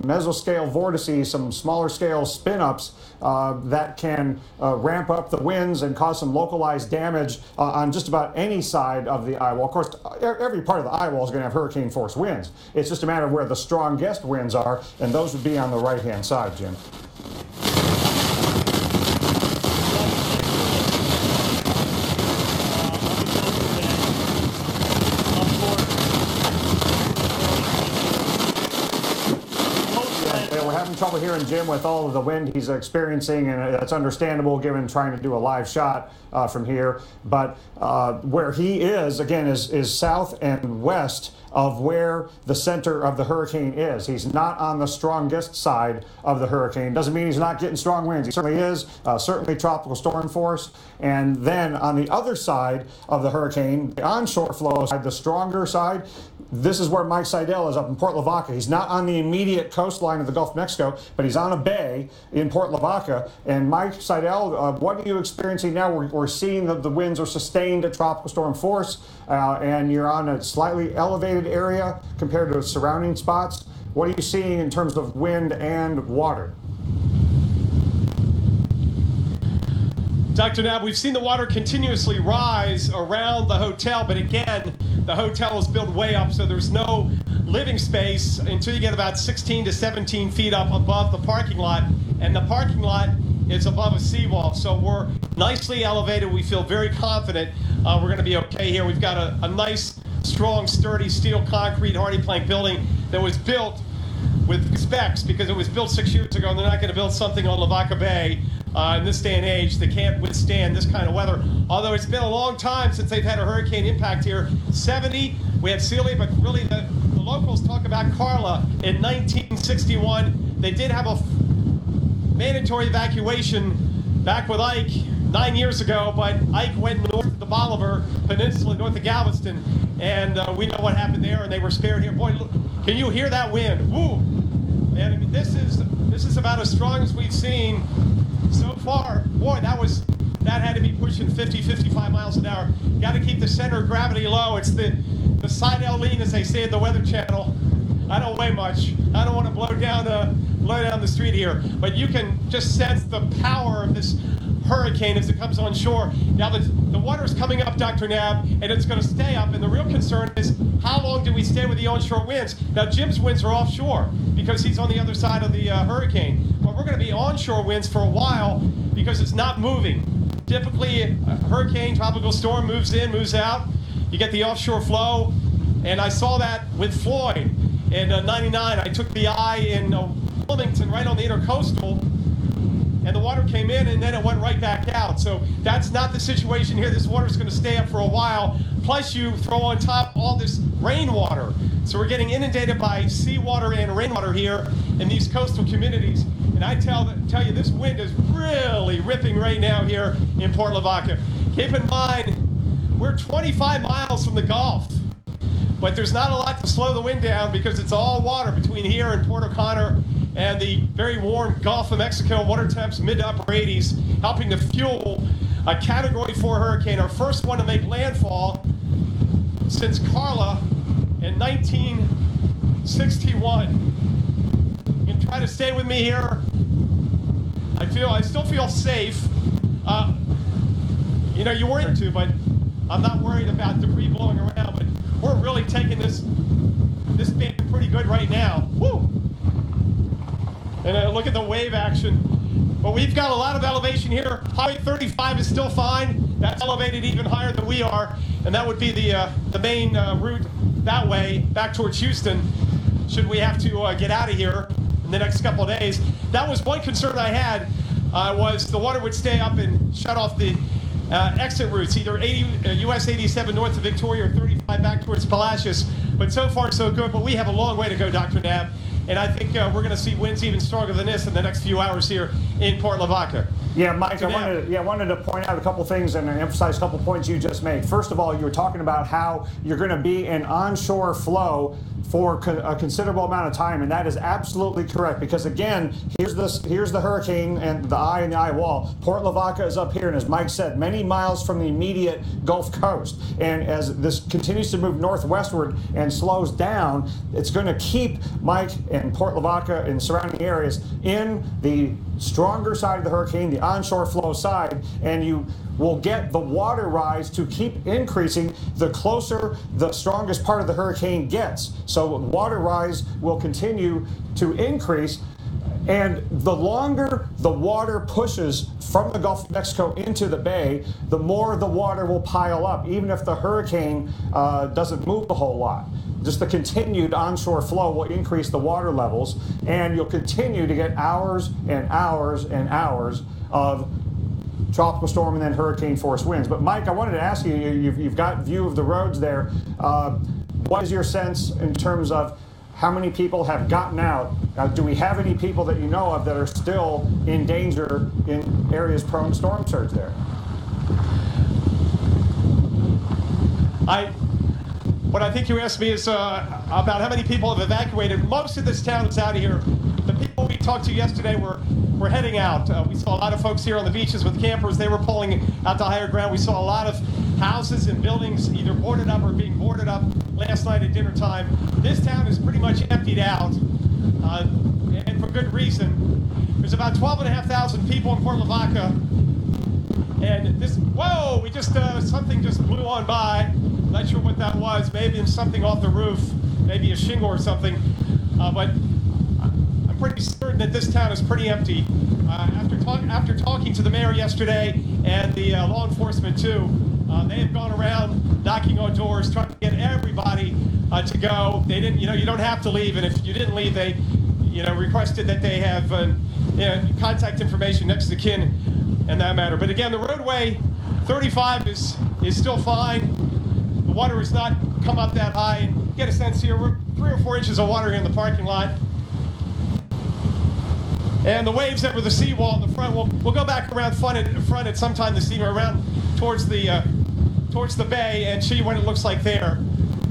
mesoscale vortices, some smaller scale spin-ups that can ramp up the winds and cause some localized damage on just about any side of the eye wall. Of course, every part of the eye wall is going to have hurricane force winds. It's just a matter of where the strongest winds are, and those would be on the right-hand side, Jim. Trouble hearing Jim with all of the wind he's experiencing, and that's understandable given trying to do a live shot from here. But where he is, again, is south and west of where the center of the hurricane is. He's not on the strongest side of the hurricane. Doesn't mean he's not getting strong winds. He certainly is, certainly tropical storm force. And then on the other side of the hurricane, the onshore flow side, the stronger side, this is where Mike Seidel is up in Port Lavaca. He's not on the immediate coastline of the Gulf of Mexico, but he's on a bay in Port Lavaca. And Mike Seidel, what are you experiencing now? We're seeing that the winds are sustained at tropical storm force, and you're on a slightly elevated area compared to surrounding spots. What are you seeing in terms of wind and water? Dr. Knapp, we've seen the water continuously rise around the hotel, but again, the hotel is built way up, so there's no living space until you get about 16 to 17 feet up above the parking lot, and the parking lot is above a seawall, so we're nicely elevated. We feel very confident we're going to be okay here. We've got a nice, strong, sturdy steel concrete Hardy plank building that was built with specs because it was built 6 years ago, and they're not going to build something on Lavaca Bay in this day and age that can't withstand this kind of weather. Although it's been a long time since they've had a hurricane impact here. 70, we had Celia, but really the locals talk about Carla in 1961. They did have a mandatory evacuation back with Ike 9 years ago, but Ike went north of the Bolivar Peninsula, north of Galveston, and we know what happened there, and they were spared here. Boy, look, can you hear that wind? Woo! And I mean, this is about as strong as we've seen so far. Boy, that had to be pushing 50, 55 miles an hour. Got to keep the center of gravity low. It's the Seidel lean, as they say at the Weather Channel. I don't weigh much. I don't want to blow down the street here, but you can just sense the power of this hurricane as it comes on shore. Now the water's coming up, Dr. Knapp, and it's going to stay up, and the real concern is how long do we stay with the onshore winds? Now Jim's winds are offshore because he's on the other side of the hurricane, but we're going to be onshore winds for a while because it's not moving. Typically, a hurricane, tropical storm moves in, moves out. You get the offshore flow, and I saw that with Floyd in 99. I took the eye in Wilmington right on the intercoastal, and the water came in and then it went right back out. So that's not the situation here. This water's going to stay up for a while. Plus you throw on top all this rainwater. So we're getting inundated by seawater and rainwater here in these coastal communities. And I tell you, this wind is really ripping right now here in Port Lavaca. Keep in mind, we're 25 miles from the Gulf, but there's not a lot to slow the wind down because it's all water between here and Port O'Connor and the very warm Gulf of Mexico. Water temps mid to upper 80s, helping to fuel a Category 4 hurricane, our first one to make landfall since Carla in 1961. You can try to stay with me here. I still feel safe. You worried too, but I'm not worried about debris blowing around. But we're really taking this band pretty good right now. Woo! And look at the wave action. But we've got a lot of elevation here. Highway 35 is still fine. That's elevated even higher than we are, and that would be the main route that way back towards Houston. Should we have to get out of here in the next couple of days? That was one concern I had, was the water would stay up and shut off the exit routes, either US 87 north of Victoria or 35 back towards Palacios. But so far so good, but we have a long way to go, Dr. Knapp. And I think we're going to see winds even stronger than this in the next few hours here in Port Lavaca. Yeah, Mike, I wanted to point out a couple things and emphasize a couple points you just made. First of all, you were talking about how you're going to be in onshore flow for a considerable amount of time, and that is absolutely correct, because again, here's the hurricane and the eye and the eye wall. Port Lavaca is up here, and as Mike said, many miles from the immediate Gulf Coast. And as this continues to move northwestward and slows down, it's going to keep Mike and Port Lavaca and surrounding areas in the stronger side of the hurricane, the onshore flow side, and you will get the water rise to keep increasing the closer the strongest part of the hurricane gets. So water rise will continue to increase, and the longer the water pushes from the Gulf of Mexico into the bay, the more the water will pile up, even if the hurricane doesn't move a whole lot. Just the continued onshore flow will increase the water levels, and you'll continue to get hours and hours and hours of tropical storm and then hurricane force winds. But Mike, I wanted to ask you, you've got view of the roads there. What is your sense in terms of how many people have gotten out? Do we have any people that you know of that are still in danger in areas prone to storm surge there? What I think you asked me is about how many people have evacuated. Most of this town is out of here. The people we talked to yesterday were heading out. We saw a lot of folks here on the beaches with campers. They were pulling out to higher ground. We saw a lot of houses and buildings either boarded up or being boarded up last night at dinner time. This town is pretty much emptied out, and for good reason. There's about 12,500 people in Port Lavaca, and this, whoa, we just, something just blew on by. Not sure what that was. Maybe it's something off the roof, maybe a shingle or something, but I'm pretty certain that this town is pretty empty. After talking to the mayor yesterday and the law enforcement too, they have gone around knocking on doors, trying to get everybody to go. They didn't, you don't have to leave, and if you didn't leave, they, requested that they have contact information next to kin and that matter. But again, the roadway 35 is still fine. The water has not come up that high. Get a sense here, we're 3 or 4 inches of water in the parking lot. And the waves over the seawall in the front, we'll go back around front at some time this evening, around towards the bay, and show you what it looks like there.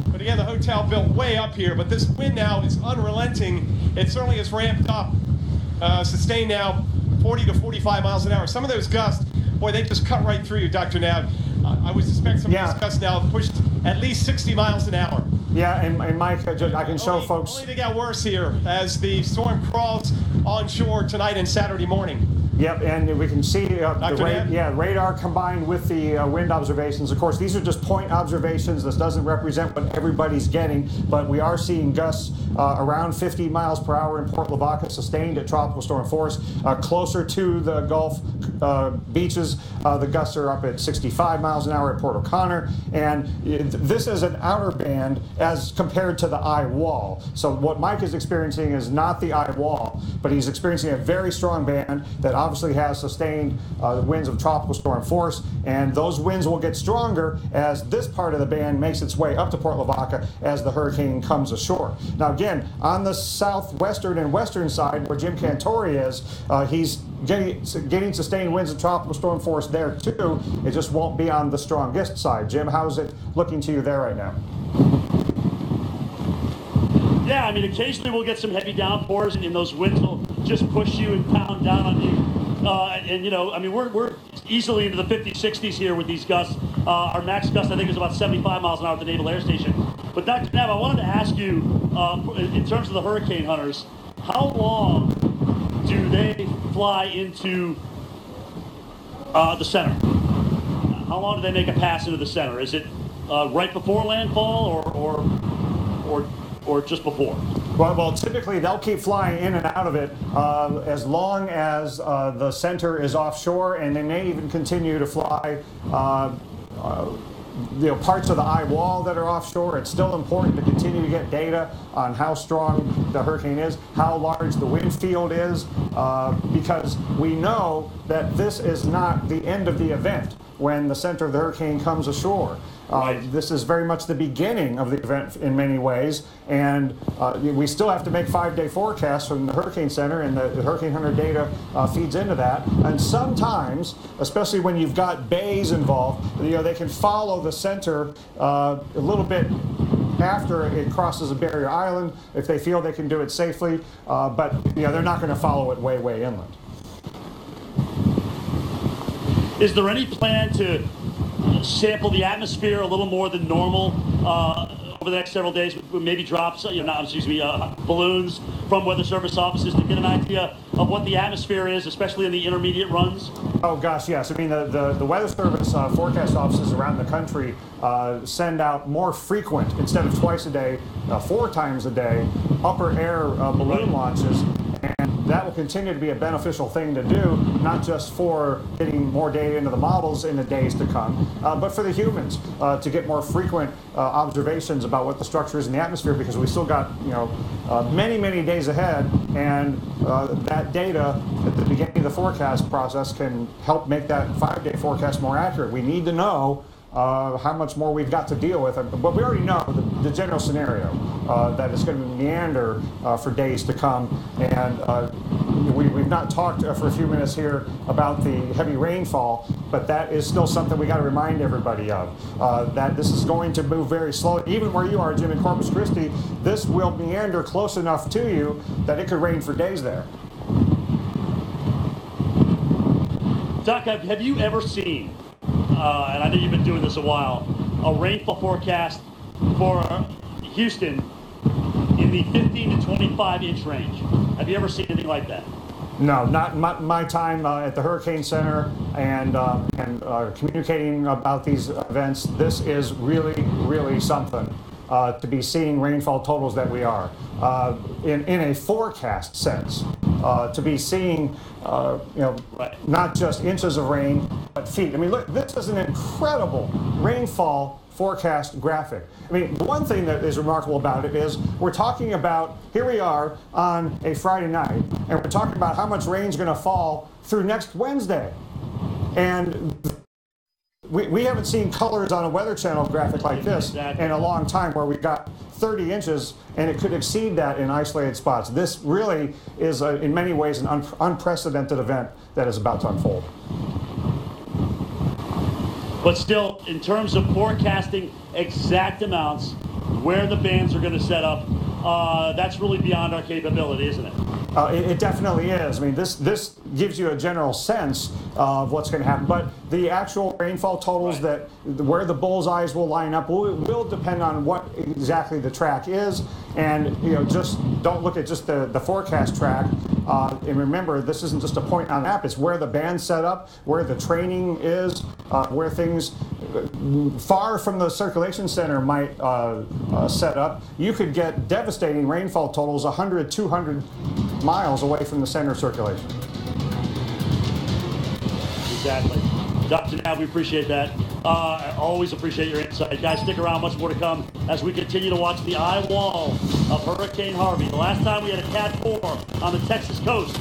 But again, the hotel built way up here, but this wind now is unrelenting. It certainly has ramped up, sustained now 40 to 45 miles an hour. Some of those gusts, boy, they just cut right through you, Dr. Knapp. I would suspect some of these gusts now have pushed at least 60 miles an hour. Yeah, and Mike, I can show folks. Only they got worse here as the storm crawls onshore tonight and Saturday morning. Yep, and we can see the radar combined with the wind observations. Of course, these are just point observations. This doesn't represent what everybody's getting, but we are seeing gusts around 50 miles per hour in Port Lavaca, sustained at tropical storm force. Closer to the Gulf beaches, the gusts are up at 65 miles an hour at Port O'Connor, and this is an outer band as compared to the eye wall. So what Mike is experiencing is not the eye wall, but he's experiencing a very strong band that obviously has sustained winds of tropical storm force, and those winds will get stronger as this part of the band makes its way up to Port Lavaca as the hurricane comes ashore. Now again, on the southwestern and western side where Jim Cantore is, he's getting sustained winds of tropical storm force there too. It just won't be on the strongest side. Jim, how's it looking to you there right now? Yeah, I mean, occasionally we'll get some heavy downpours, and those winds will just push you and pound down on you. I mean, we're easily into the 50s, 60s here with these gusts. Our max gust, I think, is about 75 miles an hour at the Naval Air Station. But Dr. Knapp, I wanted to ask you, in terms of the hurricane hunters, how long do they fly into the center? How long do they make a pass into the center? Is it right before landfall or just before? Well, typically they'll keep flying in and out of it as long as the center is offshore, and they may even continue to fly parts of the eye wall that are offshore. It's still important to continue to get data on how strong the hurricane is, how large the wind field is, because we know that this is not the end of the event when the center of the hurricane comes ashore. This is very much the beginning of the event in many ways, and we still have to make 5-day forecasts from the Hurricane Center, and the Hurricane Hunter data feeds into that. And sometimes, especially when you've got bays involved, they can follow the center a little bit after it crosses a barrier island if they feel they can do it safely, but they're not going to follow it way inland. Is there any plan to sample the atmosphere a little more than normal over the next several days, with maybe drops, balloons from Weather Service offices to get an idea of what the atmosphere is, especially in the intermediate runs? Oh gosh, yes. I mean, the Weather Service forecast offices around the country send out more frequent, instead of twice a day, 4 times a day, upper air balloon launches. And that will continue to be a beneficial thing to do, not just for getting more data into the models in the days to come, but for the humans to get more frequent observations about what the structure is in the atmosphere, because we still got many days ahead, and that data at the beginning of the forecast process can help make that 5-day forecast more accurate. We need to know how much more we've got to deal with, but we already know the general scenario that it's going to meander for days to come, and we've not talked for a few minutes here about the heavy rainfall, but that is still something we got to remind everybody of, that this is going to move very slowly. Even where you are, Jim, in Corpus Christi, this will meander close enough to you that it could rain for days there. Doc, have you ever seen, and I know you've been doing this a while, a rainfall forecast for Houston in the 15 to 25 inch range? Have you ever seen anything like that? No, not my time at the Hurricane Center and communicating about these events. This is really something to be seeing rainfall totals that we are in a forecast sense. To be seeing, not just inches of rain, but feet. I mean, look, this is an incredible rainfall forecast graphic. I mean, the one thing that is remarkable about it is we're talking about, here we are on a Friday night, and we're talking about how much rain is going to fall through next Wednesday. And we haven't seen colors on a Weather Channel graphic like this in a long time, where we've got 30 inches, and it could exceed that in isolated spots. This really is, in many ways, an unprecedented event that is about to unfold. But still, in terms of forecasting exact amounts, where the bands are going to set up, that's really beyond our capability, isn't it? It definitely is. I mean, this gives you a general sense of what's going to happen, but the actual rainfall totals, where the bullseyes will line up will depend on what exactly the track is, and just don't look at just the forecast track. And remember, this isn't just a point on the map; it's where the band's set up, where the training is, where things far from the circulation center might set up. You could get devastating rainfall totals 100, 200 miles away from the center of circulation. Exactly. Dr. Nav, we appreciate that. I always appreciate your insight. Guys, stick around. Much more to come as we continue to watch the eye wall of Hurricane Harvey. The last time we had a Cat 4 on the Texas coast.